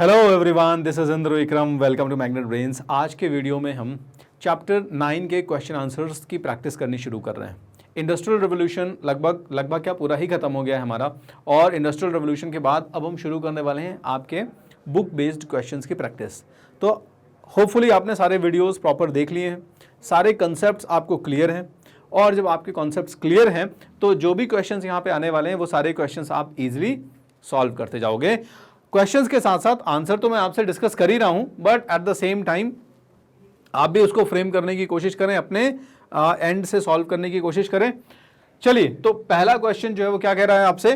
Hello everyone, this is Indra Vikram. Welcome to Magnet Brains. आज के video में हम चैप्टर 9 के क्वेश्चन आंसर्स की प्रैक्टिस करनी शुरू कर रहे हैं। इंडस्ट्रियल रेवोल्यूशन लगभग क्या पूरा ही खत्म हो गया है हमारा, और इंडस्ट्रियल रेवोल्यूशन के बाद अब हम शुरू करने वाले हैं आपके बुक बेस्ड क्वेश्चंस की प्रैक्टिस। तो होपफुली आपने सारे वीडियोस प्रॉपर देख लिए हैं, सारे कंसेप्ट आपको क्लियर हैं, और जब आपके कॉन्सेप्ट्स क्लियर हैं तो जो भी क्वेश्चंस यहाँ पे आने वाले हैं वो सारे क्वेश्चंस आप इजीली सॉल्व करते जाओगे। क्वेश्चंस के साथ साथ आंसर तो मैं आपसे डिस्कस कर ही रहा हूं, but at the same time आप भी उसको फ्रेम करने की कोशिश करें, अपने एंड से सॉल्व करने की कोशिश करें। चलिए, तो पहला क्वेश्चन जो है वो क्या कह रहा है आपसे,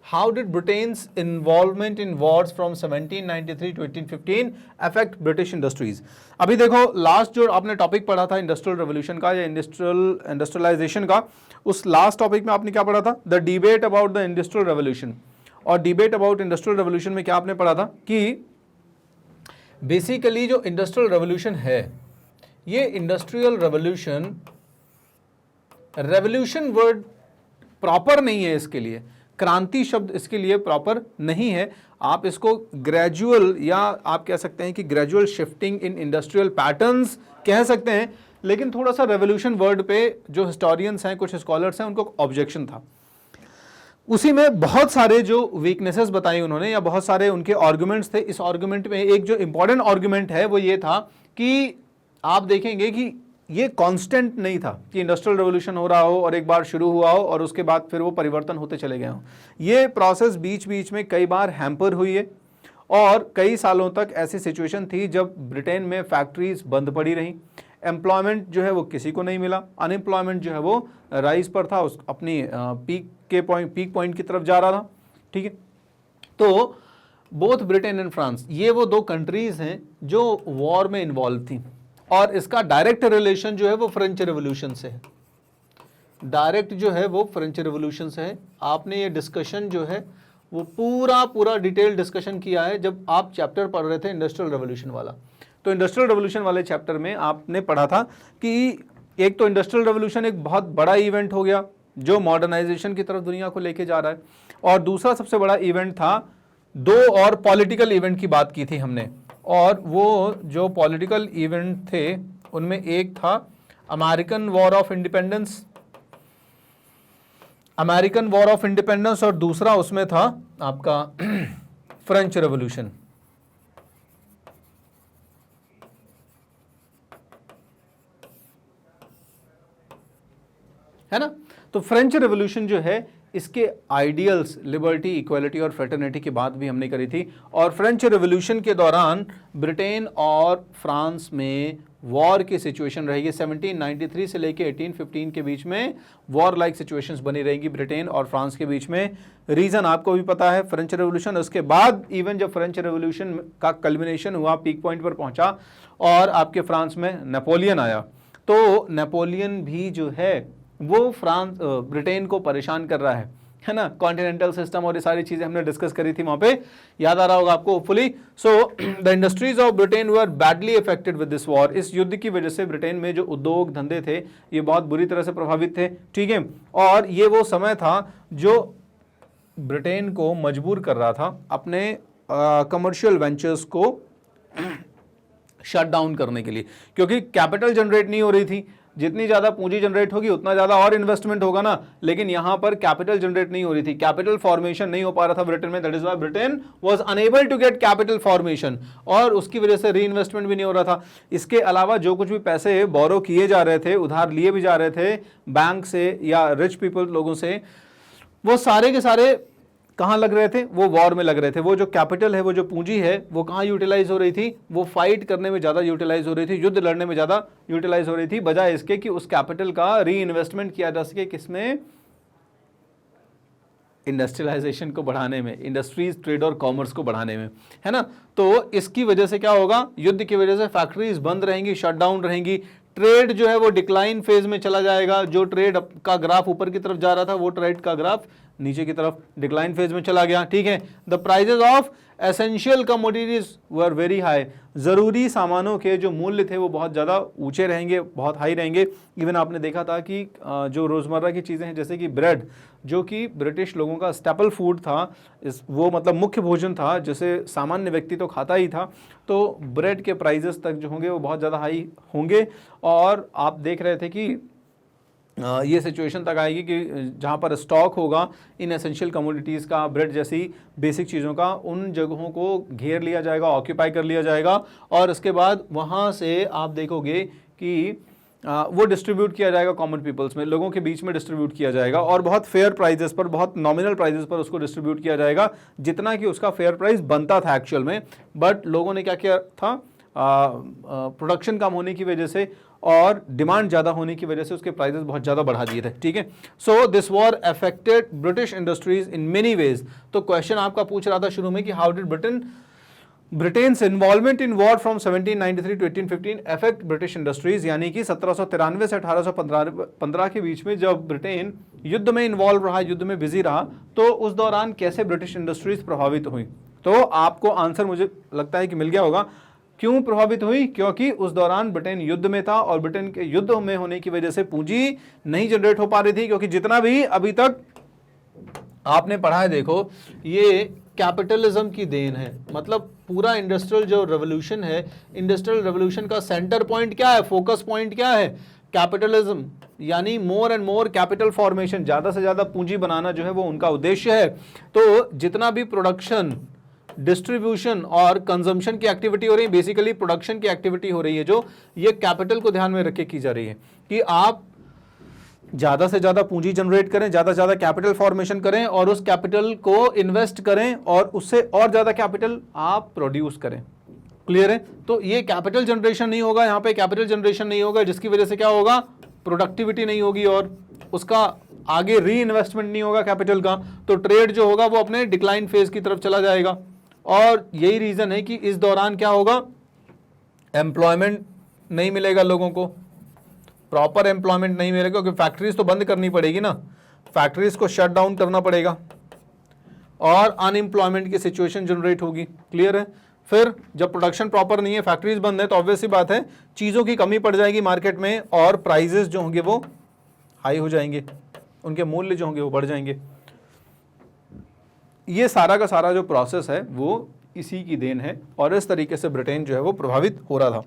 how did Britain's involvement in Wars from 1793 to 1815 affect British industries. अभी देखो, लास्ट जो आपने टॉपिक पढ़ा था इंडस्ट्रियल रेवोल्यूशन का या इंडस्ट्रियलाइजेशन का, उस लास्ट टॉपिक में आपने क्या पढ़ा था, the debate about the industrial revolution. और डिबेट अबाउट इंडस्ट्रियल रेवोल्यूशन में क्या आपने पढ़ा था कि बेसिकली जो इंडस्ट्रियल रेवोल्यूशन है, ये इंडस्ट्रियल रेवोल्यूशन वर्ड प्रॉपर नहीं है इसके लिए, क्रांति शब्द इसके लिए प्रॉपर नहीं है। आप इसको ग्रेजुअल, या आप कह सकते हैं कि gradual shifting in industrial patterns कह सकते हैं, लेकिन थोड़ा सा रेवोल्यूशन वर्ड पे जो हिस्टोरियंस हैं, कुछ स्कॉलर्स हैं, उनको ऑब्जेक्शन था। उसी में बहुत सारे जो वीकनेसेस बताई उन्होंने, या बहुत सारे उनके आर्गुमेंट्स थे। इस आर्गुमेंट में एक जो इंपॉर्टेंट आर्गुमेंट है वो ये था कि आप देखेंगे कि ये कांस्टेंट नहीं था कि इंडस्ट्रियल रेवोल्यूशन हो रहा हो और एक बार शुरू हुआ हो और उसके बाद फिर वो परिवर्तन होते चले गए हों। ये प्रोसेस बीच बीच में कई बार हैम्पर हुई है, और कई सालों तक ऐसी सिचुएशन थी जब ब्रिटेन में फैक्ट्रीज बंद पड़ी रहीं, एम्प्लॉयमेंट जो है वो किसी को नहीं मिला, अनएम्प्लॉयमेंट जो है वो राइज पर था, उस अपनी पीक पॉइंट की तरफ जा रहा था। ठीक है, तो बोथ ब्रिटेन एंड फ्रांस, ये वो दो कंट्रीज हैं जो वॉर में इन्वॉल्व थी, और इसका डायरेक्ट रिलेशन जो है वो फ्रेंच रेवोल्यूशन से है। डायरेक्ट जो है वो फ्रेंच रेवोल्यूशन से है। आपने ये डिस्कशन जो है वो पूरा डिटेल डिस्कशन किया है जब आप चैप्टर पढ़ रहे थे इंडस्ट्रियल रेवोल्यूशन वाला। तो इंडस्ट्रियल रेवोल्यूशन वाले चैप्टर में आपने पढ़ा था कि एक तो इंडस्ट्रियल रेवोल्यूशन एक बहुत बड़ा इवेंट हो गया जो मॉडर्नाइजेशन की तरफ दुनिया को लेके जा रहा है, और दूसरा सबसे बड़ा इवेंट था, दो और पॉलिटिकल इवेंट की बात की थी हमने, और वो जो पॉलिटिकल इवेंट थे उनमें एक था अमेरिकन वॉर ऑफ इंडिपेंडेंस, और दूसरा उसमें था आपका फ्रेंच रेवोल्यूशन, है ना। तो फ्रेंच रेवोल्यूशन जो है, इसके आइडियल्स लिबर्टी, इक्वालिटी और फ्रेटर्निटी की बात भी हमने करी थी। और फ्रेंच रेवोल्यूशन के दौरान ब्रिटेन और फ्रांस में वॉर की सिचुएशन रहेगी। 1793 से लेके 1815 के बीच में वॉर लाइक सिचुएशंस बनी रहेगी ब्रिटेन और फ्रांस के बीच में। रीजन आपको भी पता है, फ्रेंच रेवोल्यूशन। उसके बाद इवन जब फ्रेंच रेवोल्यूशन का कल्मिनेशन हुआ, पीक पॉइंट पर पहुंचा, और आपके फ्रांस में नेपोलियन आया, तो नेपोलियन भी जो है वो ब्रिटेन को परेशान कर रहा है ना। कॉन्टिनेंटल सिस्टम और ये सारी चीजें हमने डिस्कस करी थी वहां पे, याद आ रहा होगा आपको hopefully. So the industries of Britain were badly affected with this war. इस युद्ध की वजह से ब्रिटेन में जो उद्योग धंधे थे ये बहुत बुरी तरह से प्रभावित थे। ठीक है, और ये वो समय था जो ब्रिटेन को मजबूर कर रहा था अपने कमर्शियल वेंचर्स को शट डाउन करने के लिए, क्योंकि कैपिटल जनरेट नहीं हो रही थी। जितनी ज्यादा पूंजी जनरेट होगी उतना ज्यादा और इन्वेस्टमेंट होगा ना, लेकिन यहां पर कैपिटल जनरेट नहीं हो रही थी, कैपिटल फॉर्मेशन नहीं हो पा रहा था ब्रिटेन में। That is why Britain was unable to get capital formation, और उसकी वजह से री इन्वेस्टमेंट भी नहीं हो रहा था। इसके अलावा जो कुछ भी पैसे बोरो किए जा रहे थे, उधार लिए भी जा रहे थे बैंक से या रिच पीपल लोगों से, वो सारे के सारे कहाँ लग रहे थे, वो वॉर में लग रहे थे। वो जो कैपिटल है, वो जो पूंजी है, वो कहाँ यूटिलाइज हो रही थी, वो फाइट करने में ज़्यादा यूटिलाइज हो रही थी, युद्ध लड़ने में ज़्यादा यूटिलाइज हो रही थी, बजाय इसके कि उस कैपिटल का री इन्वेस्टमेंट किया जा सके किसमें, इंडस्ट्रियलाइजेशन को बढ़ाने में, इंडस्ट्रीज, ट्रेड और कॉमर्स को बढ़ाने में, है ना। तो इसकी वजह से क्या होगा, युद्ध की वजह से फैक्ट्रीज बंद रहेंगी, शटडाउन रहेंगी, ट्रेड जो है वो डिक्लाइन फेज में चला जाएगा। जो ट्रेड का ग्राफ ऊपर की तरफ जा रहा था, वो ट्रेड का ग्राफ नीचे की तरफ डिक्लाइन फेज में चला गया। ठीक है, the prices of essential commodities were very high, ज़रूरी सामानों के जो मूल्य थे वो बहुत ज़्यादा ऊंचे रहेंगे, बहुत हाई रहेंगे। इवन आपने देखा था कि जो रोज़मर्रा की चीज़ें हैं जैसे कि ब्रेड, जो कि ब्रिटिश लोगों का स्टेपल फूड था, वो मतलब मुख्य भोजन था जिसे सामान्य व्यक्ति तो खाता ही था, तो ब्रेड के प्राइजेस तक जो होंगे वो बहुत ज़्यादा हाई होंगे। और आप देख रहे थे कि ये सिचुएशन तक आएगी कि जहाँ पर स्टॉक होगा इन एसेंशियल कमोडिटीज़ का, ब्रेड जैसी बेसिक चीज़ों का, उन जगहों को घेर लिया जाएगा, ऑक्यूपाई कर लिया जाएगा, और उसके बाद वहाँ से आप देखोगे कि वो डिस्ट्रीब्यूट किया जाएगा कॉमन पीपल्स में, लोगों के बीच में डिस्ट्रीब्यूट किया जाएगा, और बहुत फेयर प्राइजेस पर, बहुत नॉमिनल प्राइजेस पर उसको डिस्ट्रीब्यूट किया जाएगा, जितना कि उसका फेयर प्राइस बनता था एक्चुअल में। बट लोगों ने क्या किया था, प्रोडक्शन कम होने की वजह से और डिमांड ज़्यादा होने की वजह से उसके प्राइसेस बहुत ज़्यादा बढ़ा दिए थे। ठीक है, so this war affected British industries in many ways. तो क्वेश्चन आपका पूछ रहा था शुरू में कि how did Britain's involvement in war from 1793 to 1815 affect British industries, यानी कि 1793 से 1815 के बीच में जब ब्रिटेन युद्ध में इन्वॉल्व रहा, युद्ध में बिजी रहा, तो उस दौरान कैसे ब्रिटिश इंडस्ट्रीज प्रभावित हुई। तो आपको आंसर मुझे लगता है कि मिल गया होगा। क्यों प्रभावित हुई? क्योंकि उस दौरान ब्रिटेन युद्ध में था और ब्रिटेन के युद्ध में होने की वजह से पूंजी नहीं जनरेट हो पा रही थी, क्योंकि जितना भी अभी तक आपने पढ़ा है, देखो ये कैपिटलिज्म की देन है। मतलब पूरा इंडस्ट्रियल जो रेवोल्यूशन है, इंडस्ट्रियल रेवोल्यूशन का सेंटर पॉइंट क्या है, फोकस पॉइंट क्या है? कैपिटलिज्म, यानी more and more capital formation, ज्यादा से ज्यादा पूंजी बनाना जो है वो उनका उद्देश्य है। तो जितना भी प्रोडक्शन, डिस्ट्रीब्यूशन और कंजम्पशन की एक्टिविटी हो रही है, बेसिकली प्रोडक्शन की एक्टिविटी हो रही है, जो ये कैपिटल को ध्यान में रख के की जा रही है कि आप ज्यादा से ज्यादा पूंजी जनरेट करें, ज्यादा से ज्यादा कैपिटल फॉर्मेशन करें और उस कैपिटल को इन्वेस्ट करें और उससे और ज्यादा कैपिटल आप प्रोड्यूस करें। क्लियर है? तो ये कैपिटल जनरेशन नहीं होगा, यहां पे कैपिटल जनरेशन नहीं होगा, जिसकी वजह से क्या होगा, प्रोडक्टिविटी नहीं होगी और उसका आगे री इन्वेस्टमेंट नहीं होगा कैपिटल का, तो ट्रेड जो होगा वो अपने डिक्लाइन फेज की तरफ चला जाएगा। और यही रीजन है कि इस दौरान क्या होगा, एम्प्लॉयमेंट नहीं मिलेगा लोगों को, प्रॉपर एम्प्लॉयमेंट नहीं मिलेगा, क्योंकि फैक्ट्रीज तो बंद करनी पड़ेगी ना, फैक्ट्रीज को शट डाउन करना पड़ेगा और अनएम्प्लॉयमेंट की सिचुएशन जनरेट होगी। क्लियर है? फिर जब प्रोडक्शन प्रॉपर नहीं है, फैक्ट्रीज बंद है, तो ऑब्वियस सी बात है चीज़ों की कमी पड़ जाएगी मार्केट में और प्राइजेस जो होंगे वो हाई हो जाएंगे, उनके मूल्य जो होंगे वो बढ़ जाएंगे। ये सारा का सारा जो प्रोसेस है वो इसी की देन है और इस तरीके से ब्रिटेन जो है वो प्रभावित हो रहा था।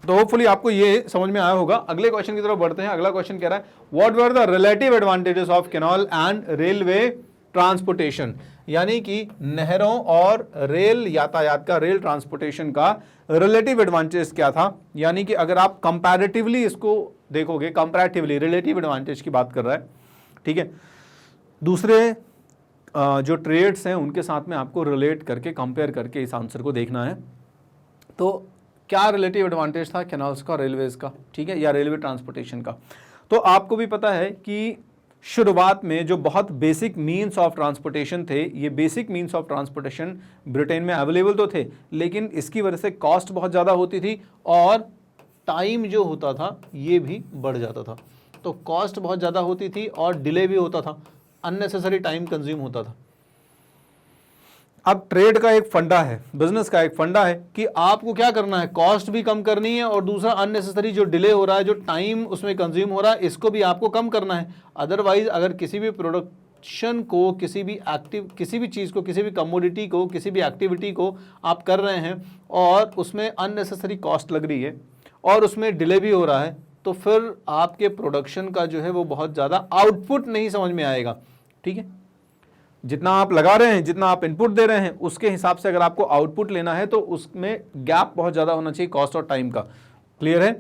तो होपफुली आपको ये समझ में आया होगा। अगले क्वेश्चन की तरफ बढ़ते हैं। अगला क्वेश्चन कह रहा है, what were the relative advantages of canal and railway transportation, यानी कि नहरों और रेल यातायात का, रेल ट्रांसपोर्टेशन का रिलेटिव एडवांटेज क्या था। यानी कि अगर आप कंपैरेटिवली इसको देखोगे, कंपैरेटिवली रिलेटिव एडवांटेज की बात कर रहा है, ठीक है, दूसरे जो ट्रेड्स हैं उनके साथ में आपको रिलेट करके, कंपेयर करके इस आंसर को देखना है। तो क्या रिलेटिव एडवांटेज था कैनाल्स का, रेलवेज का, ठीक है, या रेलवे ट्रांसपोर्टेशन का। तो आपको भी पता है कि शुरुआत में जो बहुत बेसिक मीन्स ऑफ ट्रांसपोर्टेशन थे, ये basic means of transportation Britain में अवेलेबल तो थे, लेकिन इसकी वजह से कॉस्ट बहुत ज़्यादा होती थी और टाइम जो होता था ये भी बढ़ जाता था। तो कॉस्ट बहुत ज़्यादा होती थी और डिले भी होता था, अननेसेसरी टाइम कंज्यूम होता था। अब ट्रेड का एक फंडा है, बिजनेस का एक फंडा है कि आपको क्या करना है, कॉस्ट भी कम करनी है और दूसरा अननेसेसरी जो डिले हो रहा है, जो टाइम उसमें कंज्यूम हो रहा है, इसको भी आपको कम करना है। अदरवाइज अगर किसी भी प्रोडक्शन को, किसी भी चीज़ को, किसी भी कमोडिटी को, किसी भी एक्टिविटी को आप कर रहे हैं और उसमें अननेसेसरी कॉस्ट लग रही है और उसमें डिले भी हो रहा है, तो फिर आपके प्रोडक्शन का जो है वो बहुत ज़्यादा आउटपुट नहीं समझ में आएगा। ठीक है, जितना आप लगा रहे हैं, जितना आप इनपुट दे रहे हैं, उसके हिसाब से अगर आपको आउटपुट लेना है तो उसमें गैप बहुत ज़्यादा होना चाहिए कॉस्ट और टाइम का। क्लियर है?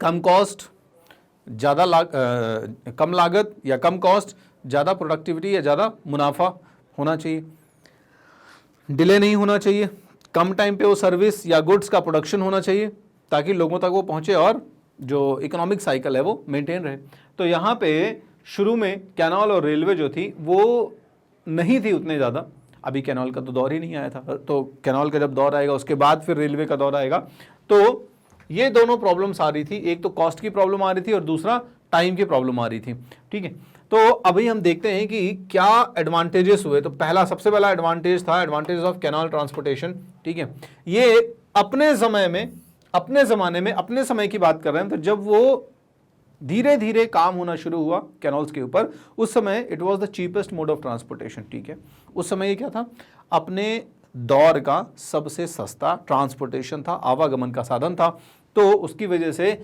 कम कॉस्ट कम लागत या कम कॉस्ट ज़्यादा प्रोडक्टिविटी या ज़्यादा मुनाफा होना चाहिए, डिले नहीं होना चाहिए, कम टाइम पे वो सर्विस या गुड्स का प्रोडक्शन होना चाहिए ताकि लोगों तक वो पहुँचे और जो इकोनॉमिक साइकिल है वो मेंटेन रहे। तो यहाँ पे शुरू में कैनाल और रेलवे जो थी वो नहीं थी उतने ज़्यादा, अभी कैनाल का तो दौर ही नहीं आया था, तो कैनाल का जब दौर आएगा उसके बाद फिर रेलवे का दौर आएगा। तो ये दोनों प्रॉब्लम्स आ रही थी, एक तो कॉस्ट की प्रॉब्लम आ रही थी और दूसरा टाइम की प्रॉब्लम आ रही थी। ठीक है, तो तो अभी हम देखते हैं कि क्या एडवांटेजेस हुए। तो पहला, सबसे पहला एडवांटेज था एडवांटेज ऑफ कैनाल ट्रांसपोर्टेशन। ठीक है, ये अपने समय में, अपने जमाने में, अपने समय की बात कर रहे हैं, तो जब वो धीरे धीरे काम होना शुरू हुआ कैनॉल्स के ऊपर, उस समय it was the cheapest mode of transportation. ठीक है, उस समय ये क्या था, अपने दौर का सबसे सस्ता ट्रांसपोर्टेशन था, आवागमन का साधन था। तो उसकी वजह से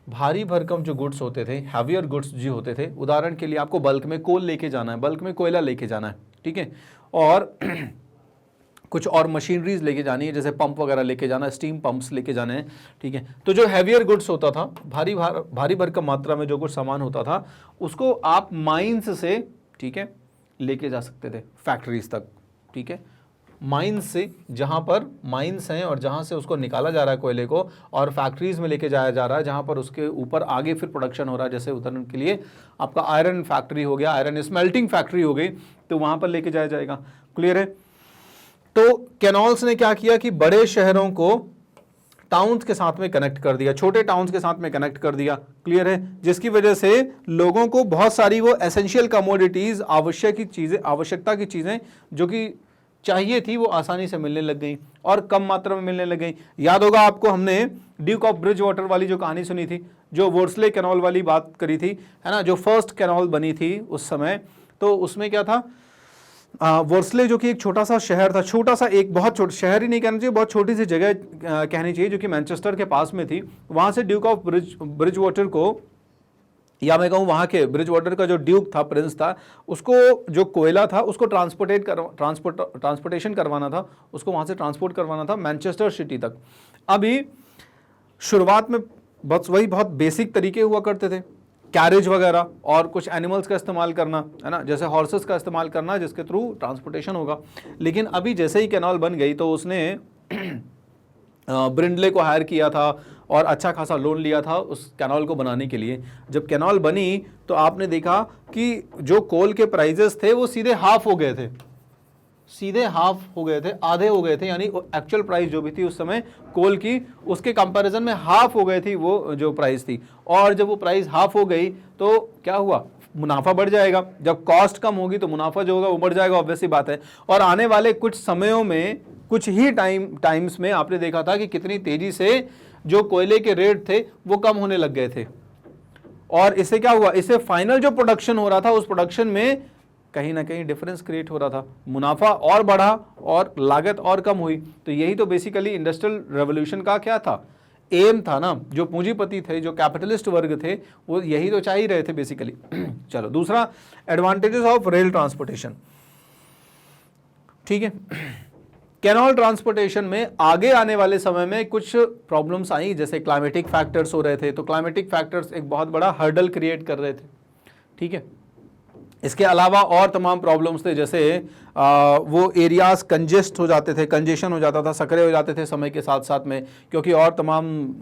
भारी भरकम जो गुड्स होते थे, हैवियर गुड्स जो होते थे, उदाहरण के लिए आपको बल्क में कोल लेके जाना है, बल्क में कोयला लेके जाना है, ठीक है, और कुछ और मशीनरीज लेके जानी है, जैसे पंप वगैरह लेके जाना है, स्टीम पंप्स लेके जाने हैं। ठीक है, तो जो हैवियर गुड्स होता था, भारी भरकम मात्रा में जो कुछ सामान होता था, उसको आप माइंस से, ठीक है, लेके जा सकते थे फैक्ट्रीज तक। ठीक है, माइंस से, जहाँ पर माइंस हैं और जहाँ से उसको निकाला जा रहा है कोयले को, और फैक्ट्रीज में लेके जाया जा रहा है, जहाँ पर उसके ऊपर आगे फिर प्रोडक्शन हो रहा है। जैसे उदाहरण के लिए आपका आयरन फैक्ट्री हो गया, आयरन स्मेल्टिंग फैक्ट्री हो गई, तो वहाँ पर लेके जाया जाएगा। क्लियर है? तो कैनॉल्स ने क्या किया कि बड़े शहरों को टाउन्स के साथ में कनेक्ट कर दिया, छोटे टाउन्स के साथ में कनेक्ट कर दिया। क्लियर है? जिसकी वजह से लोगों को बहुत सारी वो एसेंशियल कमोडिटीज, आवश्यकता की चीजें जो कि चाहिए थी, वो आसानी से मिलने लग गई और कम मात्रा में मिलने लग गई। याद होगा आपको, हमने ड्यूक ऑफ ब्रिज वाटर वाली जो कहानी सुनी थी, जो वोर्सले कैनॉल वाली बात करी थी, है ना, जो फर्स्ट कैनॉल बनी थी उस समय। तो उसमें क्या था, वोर्सले जो कि एक छोटा सा शहर था, छोटा सा, एक बहुत छोटा शहर ही नहीं कहना चाहिए, बहुत छोटी सी जगह कहनी चाहिए, जो कि मैनचेस्टर के पास में थी। वहां से ड्यूक ऑफ ब्रिज वाटर को, या मैं कहूँ वहाँ के ब्रिज वाटर का जो ड्यूक था, प्रिंस था, उसको जो कोयला था उसको ट्रांसपोर्टेशन करवाना था, उसको वहाँ से ट्रांसपोर्ट करवाना था मैनचेस्टर सिटी तक। अभी शुरुआत में बस वही बहुत बेसिक तरीके हुआ करते थे, कैरेज वगैरह और कुछ एनिमल्स का इस्तेमाल करना, है ना, जैसे हॉर्सेस का इस्तेमाल करना, जिसके थ्रू ट्रांसपोर्टेशन होगा। लेकिन अभी जैसे ही कैनाल बन गई तो उसने ब्रिंडले को हायर किया था और अच्छा खासा लोन लिया था उस कैनाल को बनाने के लिए। जब कैनाल बनी तो आपने देखा कि जो कोल के प्राइजेस थे वो सीधे हाफ हो गए थे, सीधे हाफ हो गए थे, आधे हो गए थे, यानी एक्चुअल प्राइस जो भी थी उस समय कोल की, उसके कंपैरिजन में हाफ हो गई थी वो जो प्राइस थी। और जब वो प्राइस हाफ हो गई तो क्या हुआ, मुनाफा बढ़ जाएगा। जब कॉस्ट कम होगी तो मुनाफा जो होगा वो बढ़ जाएगा, ऑब्वियस सी बात है। और आने वाले कुछ समयों में, कुछ ही टाइम्स में आपने देखा था कि कितनी तेजी से जो कोयले के रेट थे वो कम होने लग गए थे। और इससे क्या हुआ, इससे फाइनल जो प्रोडक्शन हो रहा था उस प्रोडक्शन में कहीं ना कहीं डिफरेंस क्रिएट हो रहा था, मुनाफा और बढ़ा और लागत और कम हुई। तो यही तो बेसिकली इंडस्ट्रियल रेवोल्यूशन का क्या था, एम था ना। जो पूंजीपति थे, जो कैपिटलिस्ट वर्ग थे, वो यही तो चाह ही रहे थे बेसिकली। चलो, दूसरा, एडवांटेजेस ऑफ रेल ट्रांसपोर्टेशन। ठीक है, कैनाल ट्रांसपोर्टेशन में आगे आने वाले समय में कुछ प्रॉब्लम्स आई, जैसे क्लाइमेटिक फैक्टर्स हो रहे थे, तो क्लाइमेटिक फैक्टर्स एक बहुत बड़ा हर्डल क्रिएट कर रहे थे। ठीक है, इसके अलावा और तमाम प्रॉब्लम्स थे, जैसे वो एरियाज कंजेस्ट हो जाते थे, कंजेशन हो जाता था, सकरे हो जाते थे समय के साथ साथ में, क्योंकि और तमाम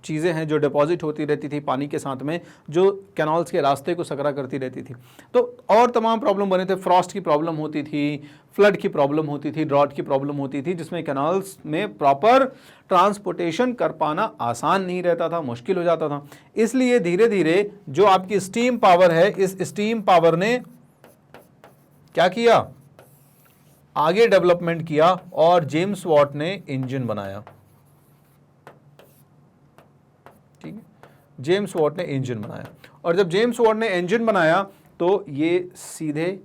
चीज़ें हैं जो डिपॉजिट होती रहती थी पानी के साथ में, जो कैनाल्स के रास्ते को सकरा करती रहती थी। तो और तमाम प्रॉब्लम बने थे, फ्रॉस्ट की प्रॉब्लम होती थी, फ्लड की प्रॉब्लम होती थी, ड्रॉट की प्रॉब्लम होती थी, जिसमें कैनाल्स में प्रॉपर ट्रांसपोर्टेशन कर पाना आसान नहीं रहता था, मुश्किल हो जाता था। इसलिए धीरे धीरे जो आपकी स्टीम पावर है, इस स्टीम पावर ने क्या किया, आगे डेवलपमेंट किया और जेम्स वॉट ने इंजन बनाया। ठीक है, जेम्स वॉट ने इंजन बनाया, और जब जेम्स वॉट ने इंजन बनाया तो ये सीधे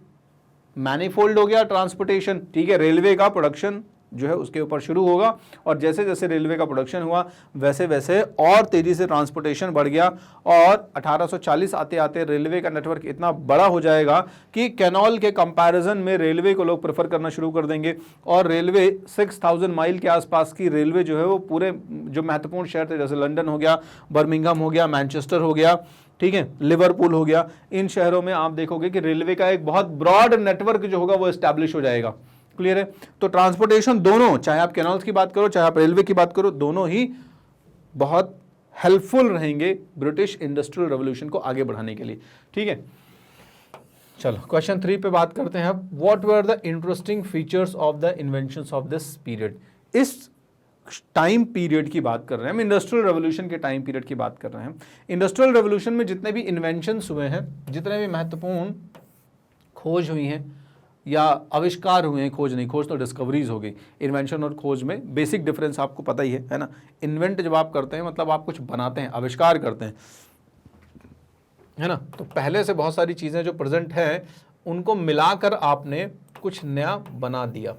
मैनीफोल्ड हो गया ट्रांसपोर्टेशन। ठीक है, रेलवे का प्रोडक्शन जो है उसके ऊपर शुरू होगा, और जैसे जैसे रेलवे का प्रोडक्शन हुआ वैसे वैसे और तेजी से ट्रांसपोर्टेशन बढ़ गया, और 1840 आते आते रेलवे का नेटवर्क इतना बड़ा हो जाएगा कि कैनाल के कंपैरिजन में रेलवे को लोग प्रेफर करना शुरू कर देंगे। और रेलवे 6000 माइल के आसपास की रेलवे जो है वो पूरे जो महत्वपूर्ण शहर थे, जैसे लंदन हो गया, बर्मिंघम हो गया, मैनचेस्टर हो गया, ठीक है, लिवरपूल हो गया, इन शहरों में आप देखोगे कि रेलवे का एक बहुत ब्रॉड नेटवर्क जो होगा वो एस्टैब्लिश हो जाएगा। क्लियर है? तो ट्रांसपोर्टेशन दोनों, चाहे आप कैनाल्स की बात करो चाहे आप रेलवे की बात करो, दोनों ही बहुत हेल्पफुल रहेंगे ब्रिटिश इंडस्ट्रियल रेवोल्यूशन को आगे बढ़ाने के लिए। ठीक है, चलो क्वेश्चन 3 पे बात करते हैं अब। What were the interesting features of the inventions of this period. इस टाइम पीरियड की बात कर रहे हैं, हम इंडस्ट्रियल रेवोल्यूशन के टाइम पीरियड की बात कर रहे हैं। इंडस्ट्रियल रेवोल्यूशन में जितने भी इन्वेंशंस हुए हैं, जितने भी महत्वपूर्ण खोज हुई हैं या आविष्कार हुए हैं, खोज नहीं, खोज तो डिस्कवरीज हो गई, इन्वेंशन और खोज में बेसिक डिफरेंस आपको पता ही है ना। इन्वेंट जब आप करते हैं मतलब आप कुछ बनाते हैं, आविष्कार करते हैं, है ना। तो पहले से बहुत सारी चीज़ें जो प्रेजेंट हैं उनको मिलाकर आपने कुछ नया बना दिया,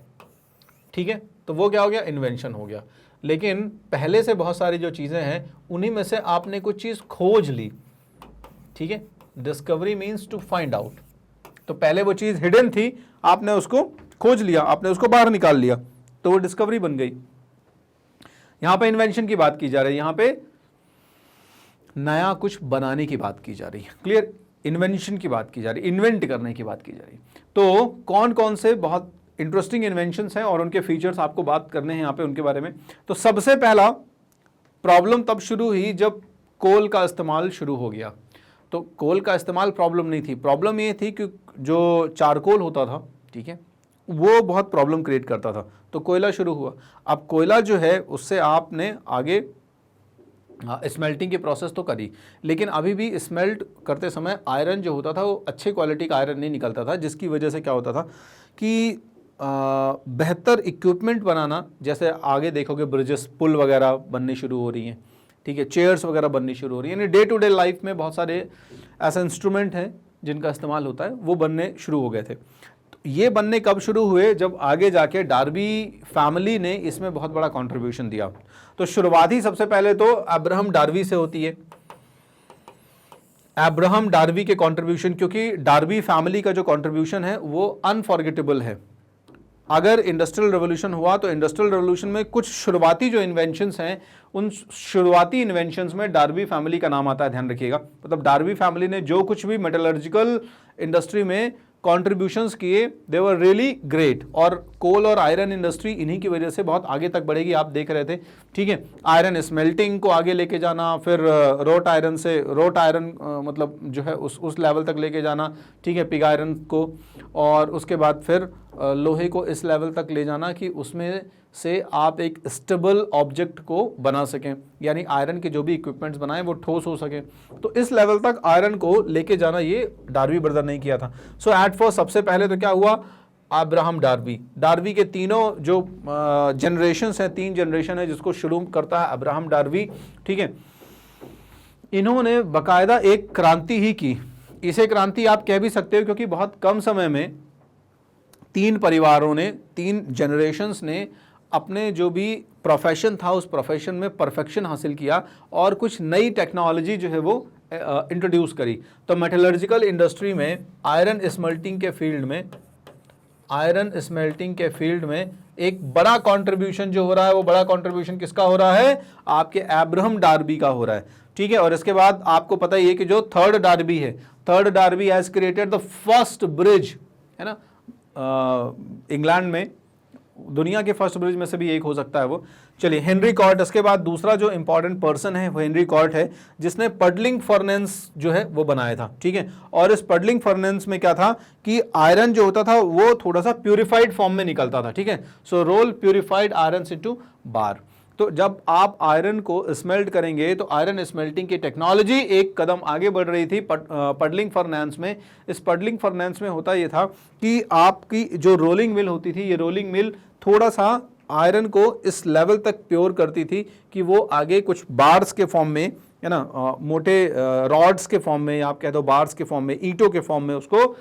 ठीक है, तो वो क्या हो गया, इन्वेंशन हो गया। लेकिन पहले से बहुत सारी जो चीज़ें हैं उन्हीं में से आपने कुछ चीज़ खोज ली, ठीक है। Discovery means to find out. तो पहले वो चीज़ हिडन थी, आपने उसको खोज लिया, आपने उसको बाहर निकाल लिया, तो वो डिस्कवरी बन गई। यहां पे इन्वेंशन की बात की जा रही है, यहां पे नया कुछ बनाने की बात की जा रही है। क्लियर, इन्वेंशन की बात की जा रही है, इन्वेंट करने की बात की जा रही है। तो कौन कौन से बहुत इंटरेस्टिंग इन्वेंशंस हैं और उनके फीचर्स आपको बात करने हैं यहाँ पे उनके बारे में। तो सबसे पहला प्रॉब्लम तब शुरू हुई जब कोल का इस्तेमाल शुरू हो गया। तो कोल का इस्तेमाल प्रॉब्लम नहीं थी, प्रॉब्लम ये थी कि जो चारकोल होता था, ठीक है, वो बहुत प्रॉब्लम क्रिएट करता था। तो कोयला शुरू हुआ। अब कोयला जो है उससे आपने आगे स्मेल्टिंग की प्रोसेस तो करी, लेकिन अभी भी स्मेल्ट करते समय आयरन जो होता था वो अच्छे क्वालिटी का आयरन नहीं निकलता था, जिसकी वजह से क्या होता था कि बेहतर इक्विपमेंट बनाना, जैसे आगे देखोगे ब्रिजेस, पुल वगैरह बनने शुरू हो रही हैं, ठीक है, चेयर्स वगैरह बननी शुरू हो रही है, यानी डे टू डे लाइफ में बहुत सारे ऐसे इंस्ट्रूमेंट हैं जिनका इस्तेमाल होता है, वो बनने शुरू हो गए थे। तो ये बनने कब शुरू हुए, जब आगे जाके डार्बी फैमिली ने इसमें बहुत बड़ा कंट्रीब्यूशन दिया। तो शुरुआती सबसे पहले तो अब्राहम डार्बी से होती है, अब्राहम डार्बी के कंट्रीब्यूशन, क्योंकि डार्बी फैमिली का जो कंट्रीब्यूशन है वो अनफॉरगेटेबल है। अगर इंडस्ट्रियल रेवोल्यूशन हुआ तो इंडस्ट्रियल रेवोल्यूशन में कुछ शुरुआती जो इन्वेंशंस हैं, उन शुरुआती इन्वेंशंस में डार्बी फैमिली का नाम आता है, ध्यान रखिएगा। मतलब डार्बी फैमिली ने जो कुछ भी मेटलर्जिकल इंडस्ट्री में कॉन्ट्रीब्यूशंस किए, दे वर रियली ग्रेट। और कोल और आयरन इंडस्ट्री इन्हीं की वजह से बहुत आगे तक बढ़ेगी, आप देख रहे थे, ठीक है। आयरन स्मेल्टिंग को आगे लेके जाना, फिर रोट आयरन से रोट आयरन मतलब जो है उस लेवल तक लेके जाना, ठीक है, पिग आयरन को, और उसके बाद फिर लोहे को इस लेवल तक ले जाना कि उसमें से आप एक स्टेबल ऑब्जेक्ट को बना सकें, यानी आयरन के जो भी इक्विपमेंट्स बनाएं वो ठोस हो सके। तो इस लेवल तक आयरन को लेके जाना ये डार्बी ब्रदर ने किया था। सो एट फर्स्ट सबसे पहले तो क्या हुआ, अब्राहम डार्बी, डार्बी के तीनों जो जनरेशंस हैं, 3 जनरेशन है जिसको शुरू करता है अब्राहम डार्बी, ठीक है, इन्होंने बाकायदा एक क्रांति ही की। इसे क्रांति आप कह भी सकते हो, क्योंकि बहुत कम समय में 3 परिवारों ने, 3 जनरेशंस ने अपने जो भी प्रोफेशन था उस प्रोफेशन में परफेक्शन हासिल किया और कुछ नई टेक्नोलॉजी जो है वो इंट्रोड्यूस करी। तो मेटलर्जिकल इंडस्ट्री में आयरन स्मेल्टिंग के फील्ड में एक बड़ा कंट्रीब्यूशन जो हो रहा है, वो बड़ा कंट्रीब्यूशन किसका हो रहा है, आपके अब्राहम डार्बी का हो रहा है, ठीक है। और इसके बाद आपको पता ही है कि जो थर्ड डार्बी है, third Derby has created the first bridge, है ना, इंग्लैंड में दुनिया के फर्स्ट ब्रिज में से भी एक हो सकता है वो। चलिए, हेनरी कॉर्ट। इसके बाद दूसरा जो इंपॉर्टेंट पर्सन है वो हेनरी कॉर्ट है, जिसने पडलिंग फर्नेंस जो है वो बनाया था, ठीक है। और इस पडलिंग फर्नेंस में क्या था कि आयरन जो होता था वो थोड़ा सा प्यूरिफाइड फॉर्म में निकलता था, ठीक है। So roll purified iron into bar. तो जब आप आयरन को स्मेल्ट करेंगे तो आयरन स्मेल्टिंग की टेक्नोलॉजी एक कदम आगे बढ़ रही थी पडलिंग फर्नेंस में। इस पडलिंग फर्नेंस में होता ये था कि आपकी जो रोलिंग मिल होती थी, ये रोलिंग मिल थोड़ा सा आयरन को इस लेवल तक प्योर करती थी कि वो आगे कुछ बार्स के फॉर्म में, है ना, मोटे रॉड्स के फॉर्म में, आप कह दो बार्स के फॉर्म में, ईंटों के फॉर्म में उसको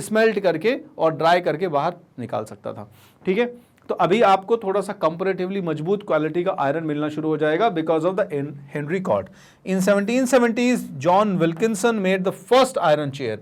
स्मेल्ट करके और ड्राई करके बाहर निकाल सकता था, ठीक है। तो अभी आपको थोड़ा सा कंपैरेटिवली मजबूत क्वालिटी का आयरन मिलना शुरू हो जाएगा because of the Henry Cort. In 1770s John Wilkinson made the first iron chair.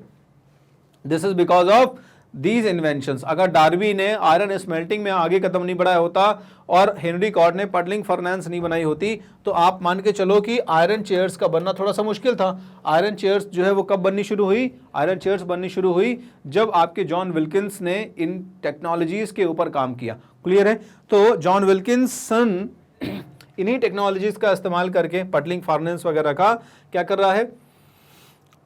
This is because of these inventions. अगर डार्बी ने आयरन स्मेल्टिंग में आगे कदम नहीं बढ़ाया होता और हेनरी कॉर्ट ने पडलिंग फर्नेंस नहीं बनाई होती तो आप मान के चलो कि आयरन चेयर्स का बनना थोड़ा सा मुश्किल था। आयरन चेयर्स जो है वो कब बननी शुरू हुई, आयरन चेयर्स बननी शुरू हुई जब आपके जॉन विल्किंस ने इन टेक्नोलॉजीज के ऊपर काम किया। क्लियर है। तो जॉन विल्किंसन इन्हीं टेक्नोलॉजीज का इस्तेमाल करके पडलिंग फर्नेंस वगैरह का क्या कर रहा है,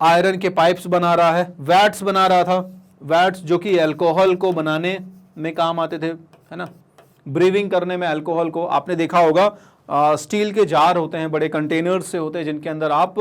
आयरन के पाइप्स बना रहा है, वैट्स बना रहा था, वैट्स जो कि अल्कोहल को बनाने में काम आते थे, है ना, ब्रीविंग करने में अल्कोहल को, आपने देखा होगा स्टील के जार होते हैं, बड़े कंटेनर्स से होते हैं जिनके अंदर आप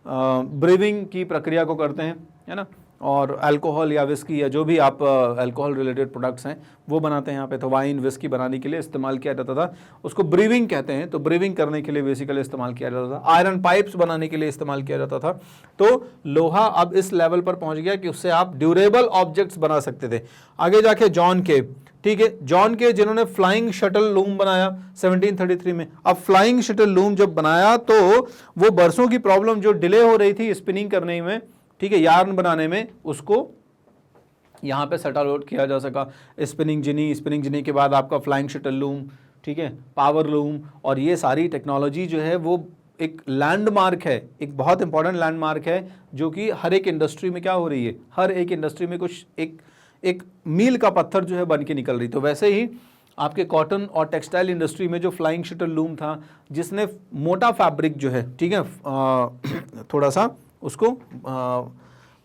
ब्रीविंग की प्रक्रिया को करते हैं, है ना, और अल्कोहल या विस्की या जो भी आप अल्कोहल रिलेटेड प्रोडक्ट्स हैं वो बनाते हैं यहाँ पे। तो वाइन विस्की बनाने के लिए इस्तेमाल किया जाता था, उसको ब्रीविंग कहते हैं। तो ब्रीविंग करने के लिए बेसिकली इस्तेमाल किया जाता था। आयरन पाइप्स बनाने के लिए इस्तेमाल किया जाता था। तो लोहा अब इस लेवल पर पहुंच गया कि उससे आप ड्यूरेबल ऑब्जेक्ट्स बना सकते थे। आगे जाके जॉन के, ठीक है, जॉन के जिन्होंने फ्लाइंग शटल लूम बनाया 1733 में। अब फ्लाइंग शटल लूम जब बनाया तो वो बरसों की प्रॉब्लम जो डिले हो रही थी स्पिनिंग करने में, ठीक है, यार्न बनाने में, उसको यहाँ पे सटल आउट किया जा सका। स्पिनिंग जिनी के बाद आपका फ्लाइंग शटल लूम, ठीक है, पावर लूम, और ये सारी टेक्नोलॉजी जो है वो एक लैंडमार्क है, एक बहुत इंपॉर्टेंट लैंडमार्क है जो कि हर एक इंडस्ट्री में क्या हो रही है, हर एक इंडस्ट्री में कुछ एक मील का पत्थर जो है बन के निकल रही। तो वैसे ही आपके कॉटन और टेक्सटाइल इंडस्ट्री में जो फ्लाइंग शटल लूम था, जिसने मोटा फैब्रिक जो है, ठीक है, थोड़ा सा उसको